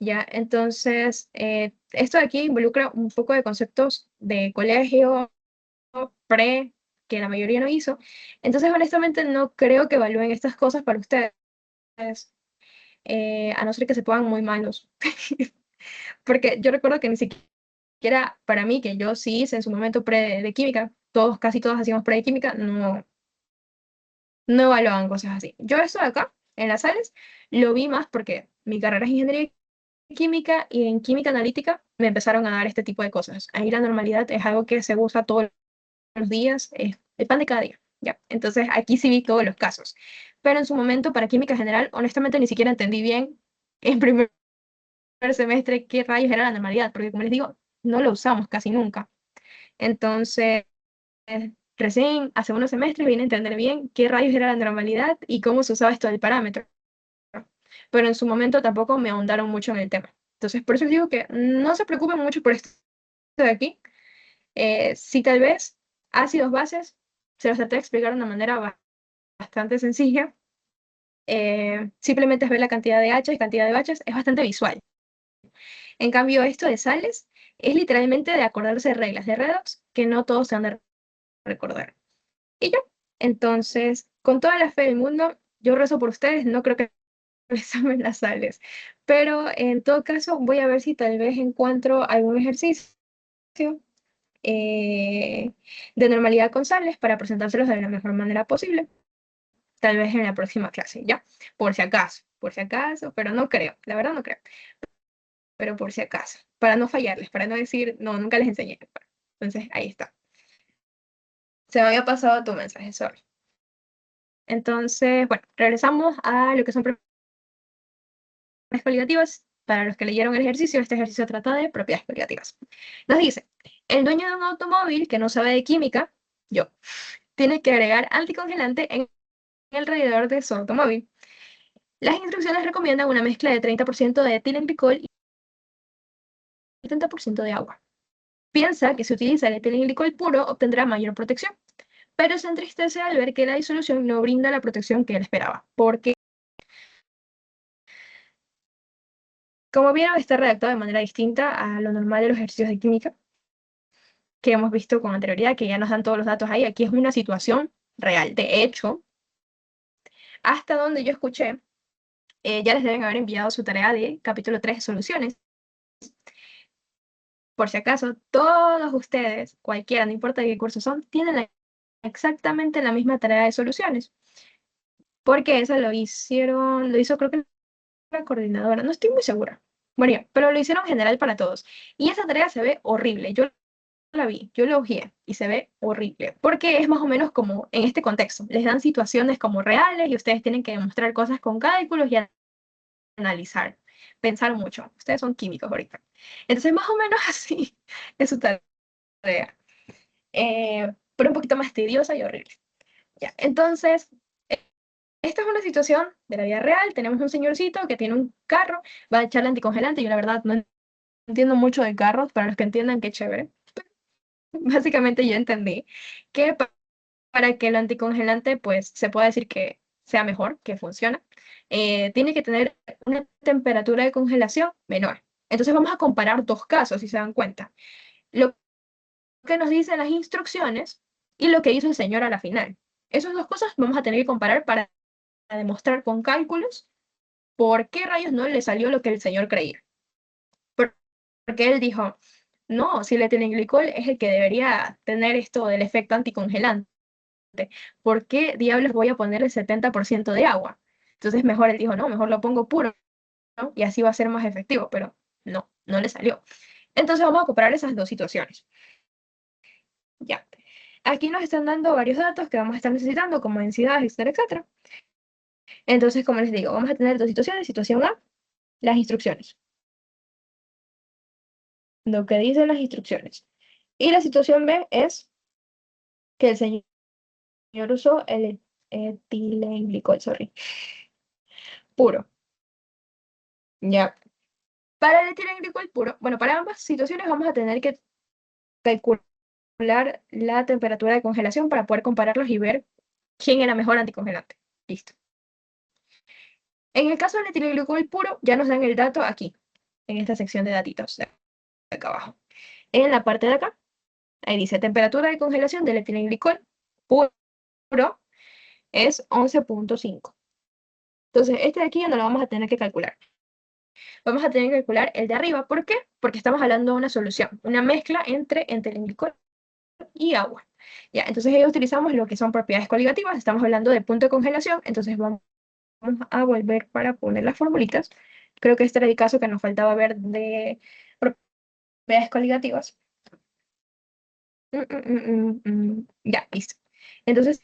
¿Ya? Entonces, esto de aquí involucra un poco de conceptos de colegio, pre, que la mayoría no hizo. Entonces, honestamente, no creo que evalúen estas cosas para ustedes, a no ser que se pongan muy malos. Porque yo recuerdo que ni siquiera para mí, que yo sí hice en su momento pre de química, todos, casi todos hacíamos pre de química, no evaluaban cosas así. Yo esto de acá, en las sales, lo vi más porque mi carrera es ingeniería química, y en química analítica me empezaron a dar este tipo de cosas. Ahí la normalidad es algo que se usa todos los días, es el pan de cada día, ¿ya? Entonces aquí sí vi todos los casos. Pero en su momento, para química general, honestamente ni siquiera entendí bien en primer semestre qué rayos era la normalidad, porque como les digo, no lo usamos casi nunca. Entonces, recién hace unos semestres vine a entender bien qué rayos era la normalidad y cómo se usaba esto del parámetro. Pero en su momento tampoco me ahondaron mucho en el tema. Entonces, por eso les digo que no se preocupen mucho por esto de aquí. Sí, tal vez ácidos bases, se los traté de explicar de una manera bastante sencilla. Simplemente es ver la cantidad de H y cantidad de baches, es bastante visual. En cambio, esto de sales es literalmente de acordarse de reglas de redox que no todos se han de recordar. Y yo, entonces, con toda la fe del mundo, yo rezo por ustedes, no creo que examen las sales, pero en todo caso voy a ver si tal vez encuentro algún ejercicio eh, de normalidad con sales para presentárselos de la mejor manera posible, tal vez en la próxima clase, ¿ya? Por si acaso, pero no creo, la verdad no creo, pero por si acaso, para no fallarles, para no decir, no, nunca les enseñé. Entonces, ahí está. Se me había pasado tu mensaje, sorry. Entonces, bueno, regresamos a lo que son propiedades coligativas. Para los que leyeron el ejercicio, este ejercicio trata de propiedades coligativas. Nos dice, el dueño de un automóvil que no sabe de química, yo, tiene que agregar anticongelante en el radiador de su automóvil. Las instrucciones recomiendan una mezcla de 30% de etilenglicol y 70% de agua. Piensa que si utiliza el etilenglicol puro obtendrá mayor protección, pero se entristece al ver que la disolución no brinda la protección que él esperaba, porque, como vieron, está redactado de manera distinta a lo normal de los ejercicios de química que hemos visto con anterioridad, que ya nos dan todos los datos ahí. Aquí es una situación real. De hecho, hasta donde yo escuché, ya les deben haber enviado su tarea de capítulo 3 de soluciones. Por si acaso, todos ustedes, cualquiera, no importa de qué curso son, tienen exactamente la misma tarea de soluciones. Porque eso lo hizo creo que la coordinadora, no estoy muy segura. Bueno, ya, pero lo hicieron general para todos. Y esa tarea se ve horrible. Yo la vi, yo la hojeé y se ve horrible. Porque es más o menos como en este contexto. Les dan situaciones como reales y ustedes tienen que demostrar cosas con cálculos y analizar, pensar mucho. Ustedes son químicos ahorita. Entonces, más o menos así es su tarea. Pero un poquito más tediosa y horrible. Ya, entonces, esta es una situación de la vida real. Tenemos un señorcito que tiene un carro, va a echarle anticongelante. Yo la verdad no entiendo mucho de carros, para los que entiendan, qué chévere. Básicamente yo entendí que para que el anticongelante pues se pueda decir que sea mejor, que funciona, tiene que tener una temperatura de congelación menor. Entonces vamos a comparar dos casos, si se dan cuenta. Lo que nos dicen las instrucciones y lo que hizo el señor a la final. Esas dos cosas vamos a tener que comparar para demostrar con cálculos por qué rayos no le salió lo que el señor creía. Porque él dijo, no, si el etilenglicol es el que debería tener esto del efecto anticongelante, ¿por qué diablos voy a poner el 70% de agua? Entonces mejor él dijo, no, mejor lo pongo puro, ¿no? Y así va a ser más efectivo, pero no, no le salió. Entonces vamos a comparar esas dos situaciones. Ya. Aquí nos están dando varios datos que vamos a estar necesitando, como densidad, etcétera, etcétera. Entonces, como les digo, vamos a tener dos situaciones. Situación A, las instrucciones. Lo que dicen las instrucciones. Y la situación B es que el señor usó el etilenglicol, sorry, puro. Ya. Para el etilenglicol puro, bueno, para ambas situaciones vamos a tener que calcular la temperatura de congelación para poder compararlos y ver quién era mejor anticongelante. Listo. En el caso del etilenglicol puro, ya nos dan el dato aquí, en esta sección de datitos, de acá abajo. En la parte de acá, ahí dice temperatura de congelación del etilenglicol puro es 11.5. Entonces, este de aquí ya no lo vamos a tener que calcular. Vamos a tener que calcular el de arriba. ¿Por qué? Porque estamos hablando de una solución, una mezcla entre etilenglicol y agua. Ya, entonces ahí utilizamos lo que son propiedades coligativas. Estamos hablando de punto de congelación. Entonces vamos a volver para poner las formulitas. Creo que este era el caso que nos faltaba ver de propiedades coligativas. Ya, listo. Entonces,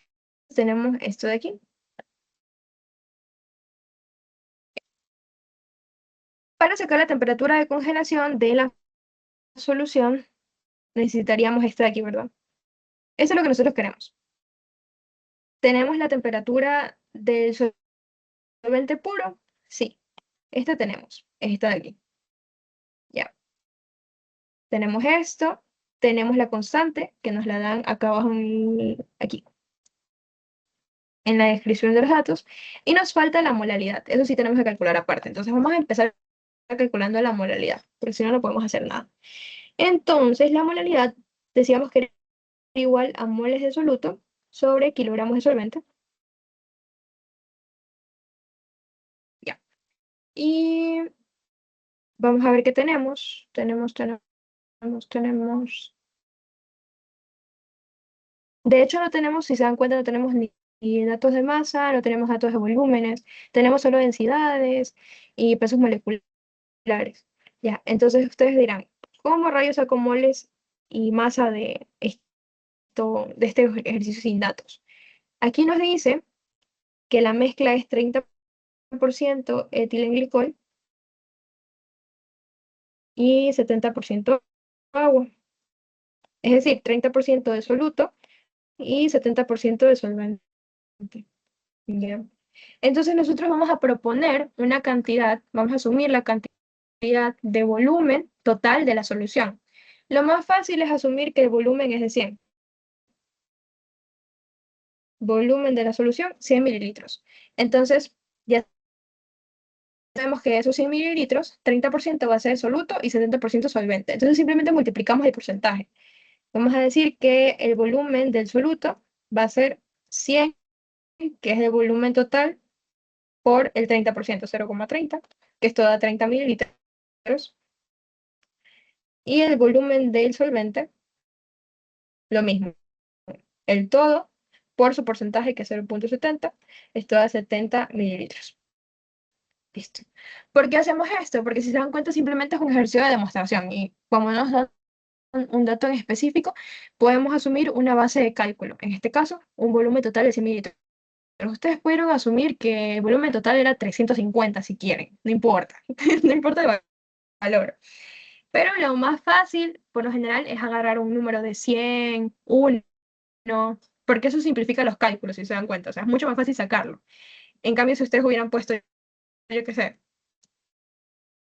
tenemos esto de aquí. Para sacar la temperatura de congelación de la solución, necesitaríamos esto de aquí, ¿verdad? Eso es lo que nosotros queremos. ¿Tenemos la temperatura del solvente puro? Sí, esta tenemos, esta de aquí. Ya, tenemos esto, tenemos la constante, que nos la dan acá abajo, aquí, en la descripción de los datos, y nos falta la molaridad. Eso sí tenemos que calcular aparte. Entonces vamos a empezar calculando la molaridad, porque si no, no podemos hacer nada. Entonces, la molaridad, decíamos que era igual a moles de soluto sobre kilogramos de solvente. Ya. Y vamos a ver qué tenemos. Tenemos. De hecho, no tenemos, si se dan cuenta, no tenemos ni datos de masa, no tenemos datos de volúmenes, tenemos solo densidades y pesos moleculares. Ya, entonces ustedes dirán, ¿cómo rayos saco moles y masa de este ejercicio sin datos? Aquí nos dice que la mezcla es 30% etilenglicol y 70% agua. Es decir, 30% de soluto y 70% de solvente. ¿Ya? Entonces nosotros vamos a proponer una cantidad, vamos a asumir la cantidad de volumen total de la solución. Lo más fácil es asumir que el volumen es de 100. Volumen de la solución, 100 mililitros. Entonces, ya sabemos que esos 100 mililitros, 30% va a ser soluto y 70% solvente. Entonces simplemente multiplicamos el porcentaje. Vamos a decir que el volumen del soluto va a ser 100, que es el volumen total, por el 30%, 0,30, que esto da 30 mililitros. Y el volumen del solvente, lo mismo. El todo por su porcentaje, que es 0,70, esto da 70 mililitros. Listo. ¿Por qué hacemos esto? Porque si se dan cuenta, simplemente es un ejercicio de demostración. Y como nos dan un dato en específico, podemos asumir una base de cálculo. En este caso, un volumen total de 100 mililitros. Pero ustedes pudieron asumir que el volumen total era 350 si quieren. No importa. No importa el valor. Pero lo más fácil, por lo general, es agarrar un número de 100, 1, porque eso simplifica los cálculos, si se dan cuenta. O sea, es mucho más fácil sacarlo. En cambio, si ustedes hubieran puesto, yo qué sé,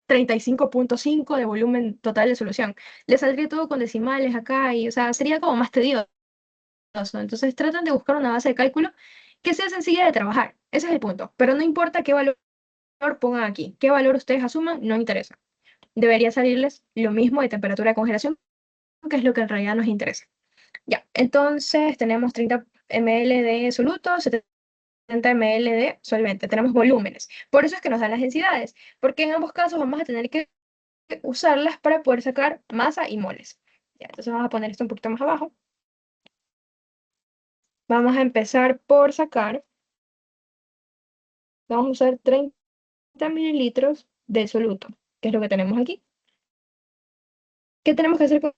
35,5 de volumen total de solución, le saldría todo con decimales acá y, o sea, sería como más tedioso. Entonces, tratan de buscar una base de cálculo que sea sencilla de trabajar. Ese es el punto. Pero no importa qué valor pongan aquí, qué valor ustedes asuman, no interesa. Debería salirles lo mismo de temperatura de congelación, que es lo que en realidad nos interesa. Ya, entonces tenemos 30 ml de soluto, 70 ml de solvente. Tenemos volúmenes. Por eso es que nos dan las densidades, porque en ambos casos vamos a tener que usarlas para poder sacar masa y moles. Ya, entonces vamos a poner esto un poquito más abajo. Vamos a empezar por sacar, vamos a usar 30 mililitros de soluto, que es lo que tenemos aquí. ¿Qué tenemos que hacer con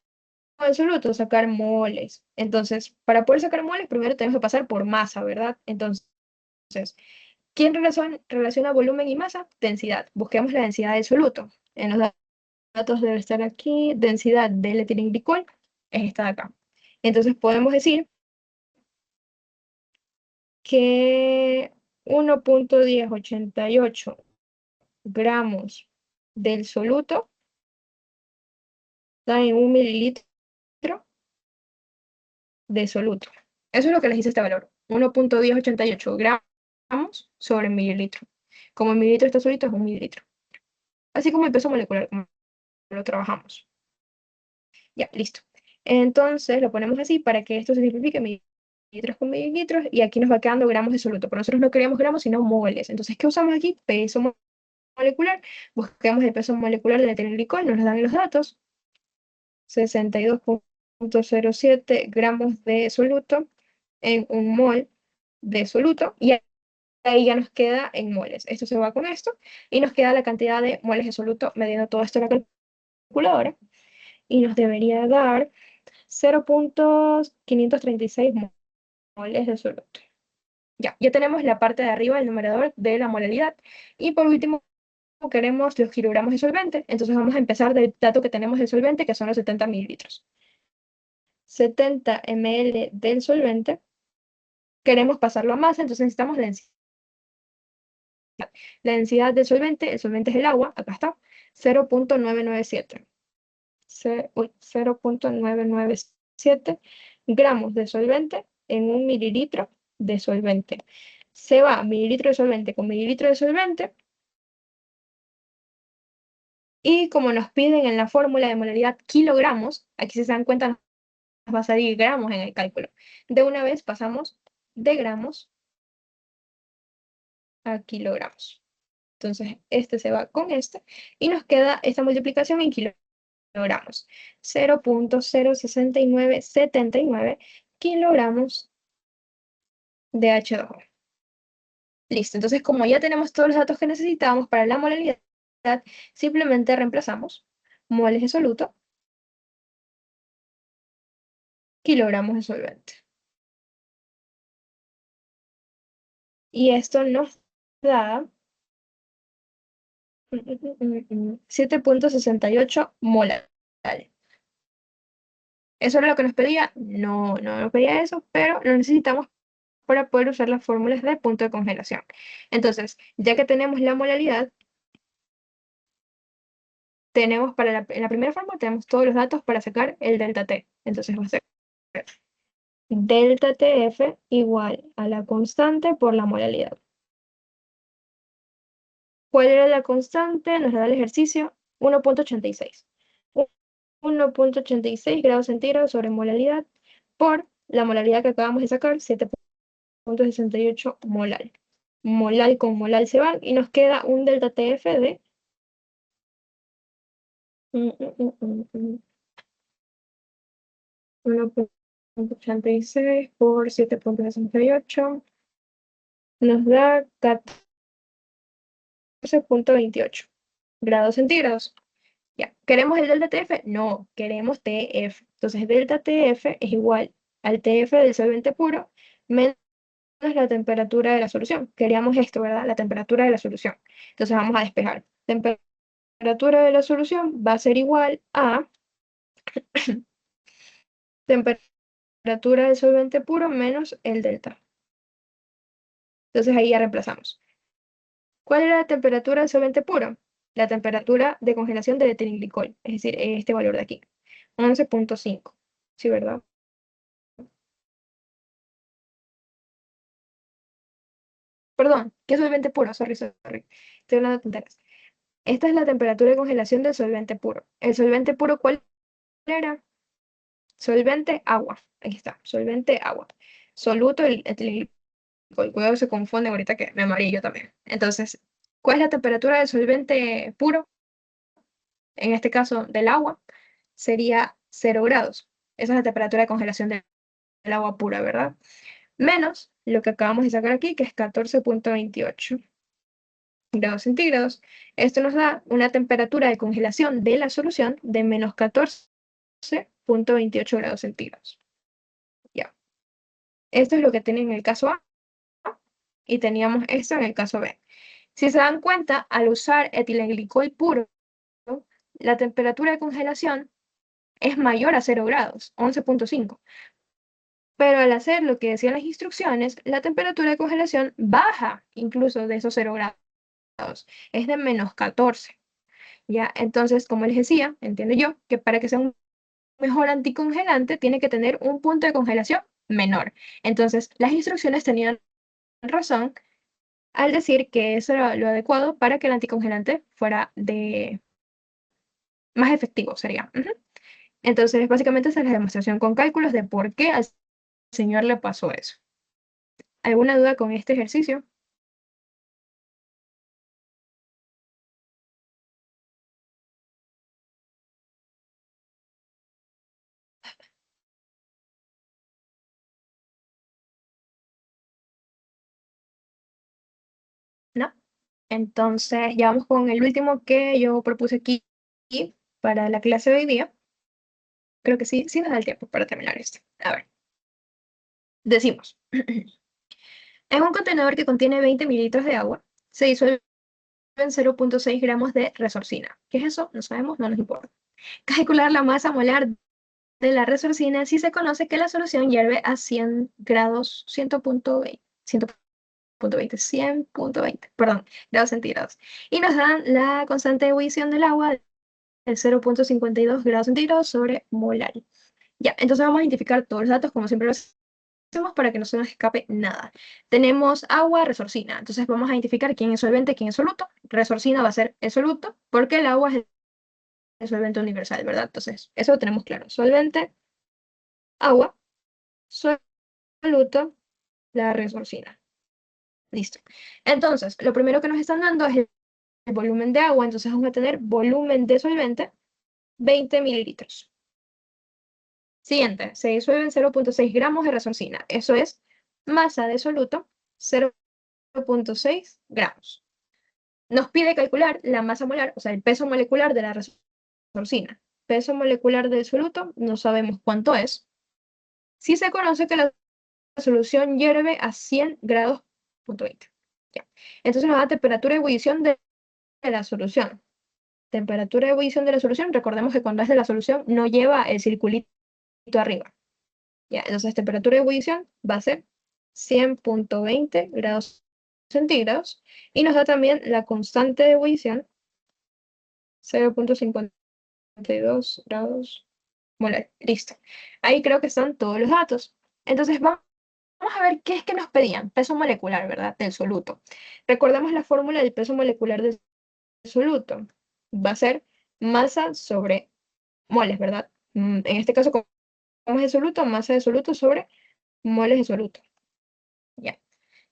el soluto? Sacar moles. Entonces, para poder sacar moles, primero tenemos que pasar por masa, ¿verdad? Entonces, ¿quién relaciona volumen y masa? Densidad. Busquemos la densidad del soluto. En los datos debe estar aquí. Densidad del etilenglicol es esta de acá. Entonces podemos decir que 1,1088 gramos del soluto da en 1 mililitro de soluto. Eso es lo que les dice este valor. 1,1088 gramos sobre mililitro. Como el mililitro está solito, es 1 mililitro. Así como el peso molecular, como lo trabajamos. Ya, listo. Entonces lo ponemos así para que esto se simplifique, mililitros con mililitros, y aquí nos va quedando gramos de soluto. Pero nosotros no queríamos gramos, sino moles. Entonces, ¿qué usamos aquí? Peso molecular. Busquemos el peso molecular del etilenglicol, nos lo dan los datos. 62,07 gramos de soluto en 1 mol de soluto, y ahí ya nos queda en moles. Esto se va con esto, y nos queda la cantidad de moles de soluto mediendo todo esto en la calculadora, y nos debería dar 0,536 moles. moles de soluto. Ya tenemos la parte de arriba, el numerador de la molaridad. Y por último, queremos los kilogramos de solvente. Entonces vamos a empezar del dato que tenemos del solvente, que son los 70 mililitros. 70 ml del solvente. Queremos pasarlo a masa, entonces necesitamos la densidad. La densidad del solvente, el solvente es el agua, acá está, 0.997. 0.997 gramos de solvente en un mililitro de solvente. Se va mililitro de solvente con mililitro de solvente. Y como nos piden en la fórmula de molaridad kilogramos, aquí si se dan cuenta nos va a salir gramos en el cálculo. De una vez pasamos de gramos a kilogramos. Entonces este se va con este y nos queda esta multiplicación en kilogramos. 0.06979 kilogramos de H2O. Listo, entonces como ya tenemos todos los datos que necesitamos para la molaridad, simplemente reemplazamos moles de soluto, kilogramos de solvente. Y esto nos da 7.68 molares. ¿Eso era lo que nos pedía? No, no nos pedía eso, pero lo necesitamos para poder usar las fórmulas de punto de congelación. Entonces, ya que tenemos la molaridad, tenemos en la primera fórmula tenemos todos los datos para sacar el delta T. Entonces va a ser delta TF igual a la constante por la molaridad. ¿Cuál era la constante? Nos da el ejercicio 1.86. 1.86 grados centígrados sobre molaridad por la molaridad que acabamos de sacar, 7.68 molar. Molar con molar se van y nos queda un delta TF de 1.86 por 7.68 nos da 14.28 grados centígrados. Ya, ¿queremos el delta TF? No, queremos TF. Entonces, delta TF es igual al TF del solvente puro menos la temperatura de la solución. Queríamos esto, ¿verdad? La temperatura de la solución. Entonces, vamos a despejar. Temperatura de la solución va a ser igual a temperatura del solvente puro menos el delta. Entonces, ahí ya reemplazamos. ¿Cuál era la temperatura del solvente puro? La temperatura de congelación del etilenglicol, es decir, este valor de aquí. 11.5. Sí, ¿verdad? Perdón, ¿qué solvente puro? Sorry. Estoy hablando de tonteras. Esta es la temperatura de congelación del solvente puro. ¿El solvente puro cuál era? Solvente agua. Aquí está, solvente agua. Soluto el etilenglicol. Cuidado, se confunde ahorita que me amarillo también. Entonces, ¿cuál es la temperatura del solvente puro? En este caso, del agua, sería 0 grados. Esa es la temperatura de congelación del agua pura, ¿verdad? Menos lo que acabamos de sacar aquí, que es 14.28 grados centígrados. Esto nos da una temperatura de congelación de la solución de menos 14.28 grados centígrados. Ya. Esto es lo que tiene en el caso A y teníamos esto en el caso B. Si se dan cuenta, al usar etilenglicol puro, la temperatura de congelación es mayor a 0 grados, 11.5. Pero al hacer lo que decían las instrucciones, la temperatura de congelación baja incluso de esos 0 grados. Es de menos 14. ¿Ya? Entonces, como les decía, entiendo yo que para que sea un mejor anticongelante tiene que tener un punto de congelación menor. Entonces, las instrucciones tenían razón al decir que eso era lo adecuado para que el anticongelante fuera de más efectivo, sería. Entonces, básicamente esa es la demostración con cálculos de por qué al señor le pasó eso. ¿Alguna duda con este ejercicio? ¿No? Entonces, ya vamos con el último que yo propuse aquí para la clase de hoy día. Creo que sí nos da el tiempo para terminar esto. A ver. Decimos, en un contenedor que contiene 20 mililitros de agua, se disuelven 0,6 gramos de resorcina. ¿Qué es eso? No sabemos, no nos importa. Calcular la masa molar de la resorcina si se conoce que la solución hierve a 100 grados, 100.20, perdón, grados centígrados. Y nos dan la constante de ebullición del agua de 0,52 grados centígrados sobre molar. Ya, entonces vamos a identificar todos los datos como siempre lo hacemos para que no se nos escape nada. Tenemos agua, resorcina. Entonces vamos a identificar quién es solvente, quién es soluto. Resorcina va a ser el soluto porque el agua es el solvente universal, ¿verdad? Entonces, eso lo tenemos claro. Solvente, agua, soluto, la resorcina. Listo. Entonces, lo primero que nos están dando es el volumen de agua. Entonces vamos a tener volumen de solvente, 20 mililitros. Siguiente, se disuelven 0,6 gramos de resorcina. Eso es masa de soluto, 0,6 gramos. Nos pide calcular la masa molar, o sea, el peso molecular de la resorcina. Peso molecular del soluto, no sabemos cuánto es. Sí se conoce que la solución hierve a 100 grados, punto 20. Ya. Entonces nos da temperatura de ebullición de la solución. Temperatura de ebullición de la solución, recordemos que cuando es de la solución no lleva el circulito arriba. Ya, entonces temperatura de ebullición va a ser 100,20 grados centígrados y nos da también la constante de ebullición 0,52 grados molar. Listo. Ahí creo que están todos los datos. Entonces vamos a ver qué es que nos pedían. Peso molecular, ¿verdad? Del soluto. Recordemos la fórmula del peso molecular del soluto. Va a ser masa sobre moles, ¿verdad? En este caso, como es el soluto, masa de soluto sobre moles de soluto. Ya.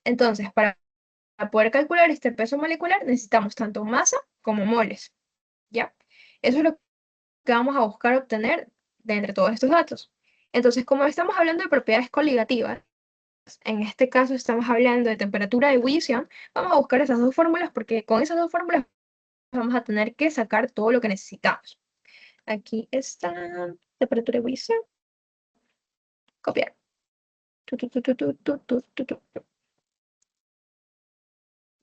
Entonces, para poder calcular este peso molecular necesitamos tanto masa como moles. ¿Ya? Eso es lo que vamos a buscar obtener de entre todos estos datos. Entonces, como estamos hablando de propiedades coligativas, en este caso estamos hablando de temperatura de ebullición, vamos a buscar esas dos fórmulas porque con esas dos fórmulas vamos a tener que sacar todo lo que necesitamos. Aquí está temperatura de ebullición. Copiar. Tu, tu, tu, tu, tu, tu, tu, tu, tu.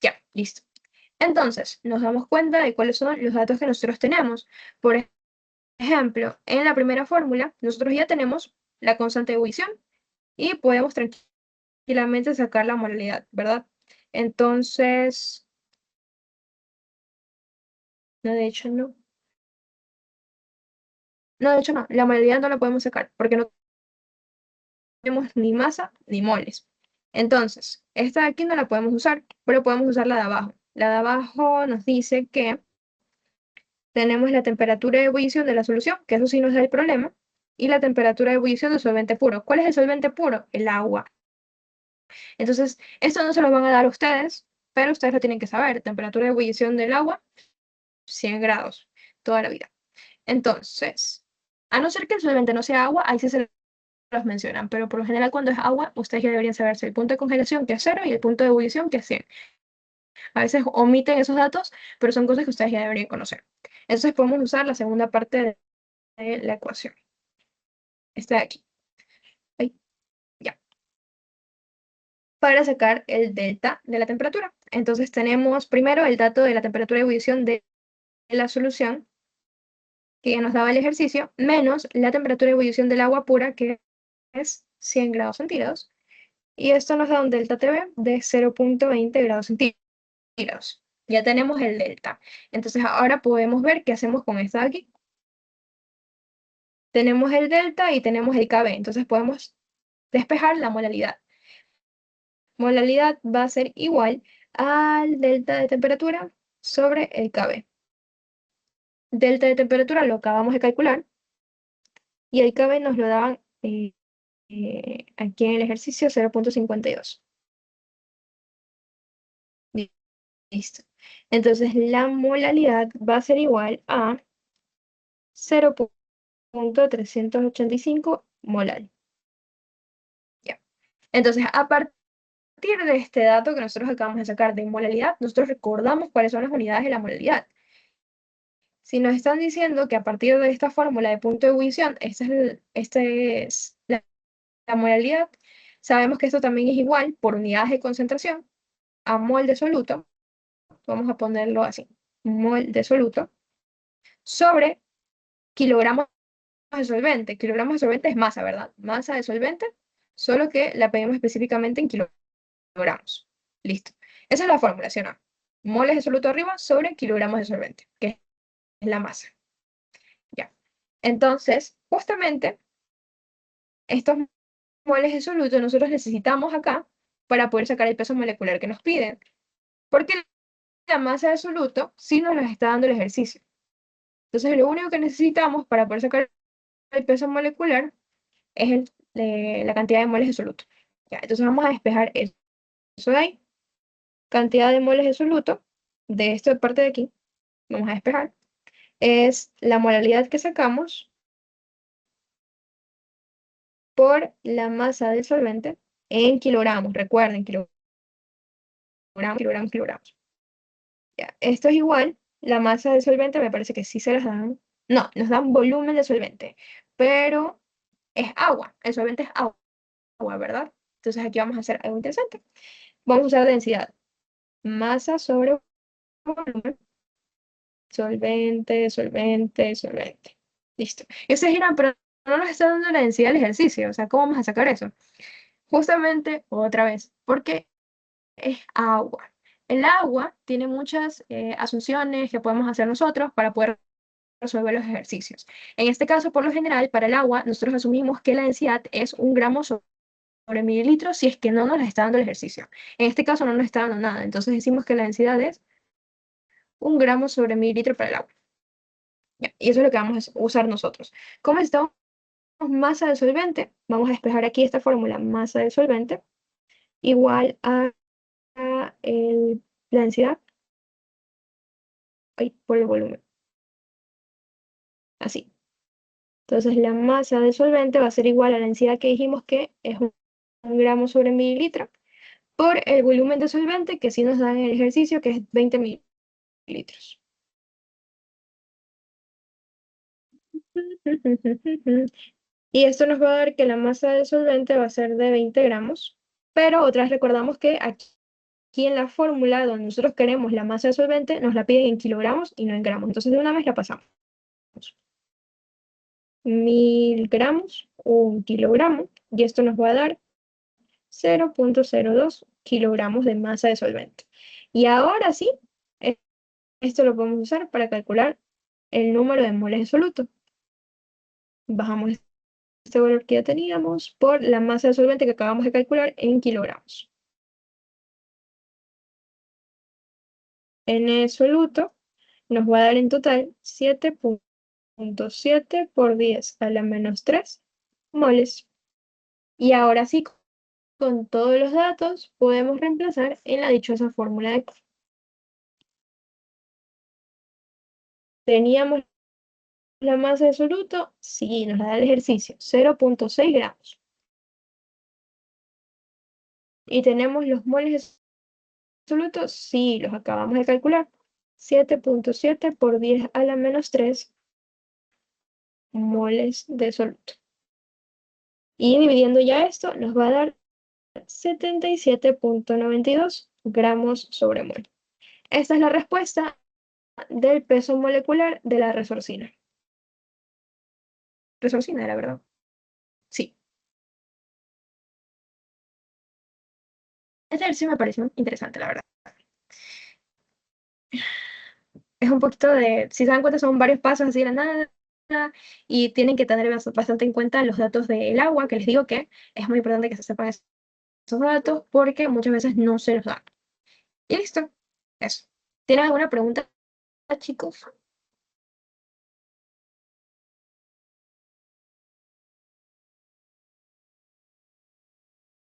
Ya, listo. Entonces, nos damos cuenta de cuáles son los datos que nosotros tenemos. Por ejemplo, en la primera fórmula, nosotros ya tenemos la constante de ebullición y podemos tranquilamente sacar la molaridad, ¿verdad? Entonces, no, de hecho no. No, de hecho no. La molaridad no la podemos sacar porque no tenemos ni masa ni moles. Entonces, esta de aquí no la podemos usar, pero podemos usar la de abajo. La de abajo nos dice que tenemos la temperatura de ebullición de la solución, que eso sí nos da el problema, y la temperatura de ebullición del solvente puro. ¿Cuál es el solvente puro? El agua. Entonces, esto no se lo van a dar a ustedes, pero ustedes lo tienen que saber. Temperatura de ebullición del agua, 100 grados, toda la vida. Entonces, a no ser que el solvente no sea agua, ahí sí se los mencionan, pero por lo general cuando es agua, ustedes ya deberían saberse el punto de congelación que es 0 y el punto de ebullición que es 100. A veces omiten esos datos, pero son cosas que ustedes ya deberían conocer. Entonces podemos usar la segunda parte de la ecuación. Esta de aquí. Ahí, ya. Para sacar el delta de la temperatura. Entonces tenemos primero el dato de la temperatura de ebullición de la solución que nos daba el ejercicio, menos la temperatura de ebullición del agua pura, que es 100 grados centígrados. Y esto nos da un delta TV de 0,20 grados centígrados. Ya tenemos el delta. Entonces ahora podemos ver qué hacemos con esta de aquí. Tenemos el delta y tenemos el KB. Entonces podemos despejar la molaridad. Molaridad va a ser igual al delta de temperatura sobre el KB. Delta de temperatura lo acabamos de calcular y el KB nos lo daban aquí en el ejercicio 0,52. Listo. Entonces la molaridad va a ser igual a 0,385 molar. Ya. Entonces, a partir de este dato que nosotros acabamos de sacar de molaridad, nosotros recordamos cuáles son las unidades de la molaridad. Si nos están diciendo que a partir de esta fórmula de punto de ebullición, esta es la molaridad, sabemos que esto también es igual por unidades de concentración a mol de soluto, vamos a ponerlo así, mol de soluto, sobre kilogramos de solvente. Kilogramos de solvente es masa, ¿verdad? Masa de solvente, solo que la pedimos específicamente en kilogramos. Listo. Esa es la fórmula, ¿sí o no? Moles de soluto arriba sobre kilogramos de solvente, que es la masa. Ya. Entonces, justamente, estos moles de soluto nosotros necesitamos acá para poder sacar el peso molecular que nos piden. Porque la masa de soluto sí nos la está dando el ejercicio. Entonces, lo único que necesitamos para poder sacar el peso molecular es la cantidad de moles de soluto. Ya, entonces vamos a despejar eso de ahí. Cantidad de moles de soluto de esta parte de aquí, vamos a despejar, es la molaridad que sacamos por la masa del solvente en kilogramos. Recuerden, kilogramos, kilogramos, kilogramos. Ya, esto es igual, la masa del solvente me parece que sí se las dan. No, nos dan volumen de solvente, pero es agua. El solvente es agua, ¿verdad? Entonces aquí vamos a hacer algo interesante. Vamos a usar densidad. Masa sobre volumen. Solvente, solvente, solvente. Listo. Y ustedes dirán, pero no nos está dando la densidad del ejercicio. O sea, ¿cómo vamos a sacar eso? Justamente, otra vez, porque es agua. El agua tiene muchas asunciones que podemos hacer nosotros para poder resolver los ejercicios. En este caso, por lo general, para el agua, nosotros asumimos que la densidad es 1 gramo sobre mililitro si es que no nos la está dando el ejercicio. En este caso no nos está dando nada, entonces decimos que la densidad es 1 gramo sobre mililitro para el agua. Ya, y eso es lo que vamos a usar nosotros. ¿Cómo necesitamos masa del solvente? Vamos a despejar aquí esta fórmula, masa del solvente, igual a la densidad por el volumen. Así. Entonces la masa del solvente va a ser igual a la densidad que dijimos que es 1 gramo sobre mililitro, por el volumen de solvente que sí nos da en el ejercicio, que es 20 mililitros. Y esto nos va a dar que la masa del solvente va a ser de 20 gramos, pero otras recordamos que aquí en la fórmula donde nosotros queremos la masa del solvente, nos la piden en kilogramos y no en gramos. Entonces de una vez la pasamos. 1000 gramos, 1 kilogramo, y esto nos va a dar 0,02 kilogramos de masa de solvente. Y ahora sí, eh, esto lo podemos usar para calcular el número de moles de soluto. Bajamos este valor que ya teníamos por la masa de solvente que acabamos de calcular en kilogramos. En el soluto nos va a dar en total 7,7 por 10 a la menos 3 moles. Y ahora sí, con todos los datos, podemos reemplazar en la dichosa fórmula de aquí. ¿Teníamos la masa de soluto? Sí, nos la da el ejercicio, 0,6 gramos. ¿Y tenemos los moles de soluto? Sí, los acabamos de calcular. 7,7 por 10 a la menos 3 moles de soluto. Y dividiendo ya esto, nos va a dar 77,92 gramos sobre mol. Esta es la respuesta del peso molecular de la resorcina. Resorcina, la verdad. Sí. Este ejercicio me pareció interesante, la verdad. Es un poquito de, si se dan cuenta, son varios pasos así de la nada, y tienen que tener bastante en cuenta los datos del agua, que les digo que es muy importante que se sepan esos datos porque muchas veces no se los dan. Y listo. Eso. ¿Tienen alguna pregunta, chicos?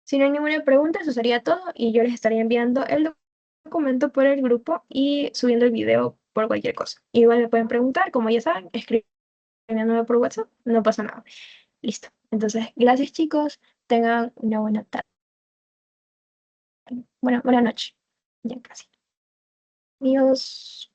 Si no hay ninguna pregunta, eso sería todo y yo les estaría enviando el documento por el grupo y subiendo el video por cualquier cosa. Igual me pueden preguntar, como ya saben, escribiéndome por WhatsApp, no pasa nada. Listo. Entonces, gracias chicos, tengan una buena tarde. Bueno, buena noche. Ya casi. Adiós.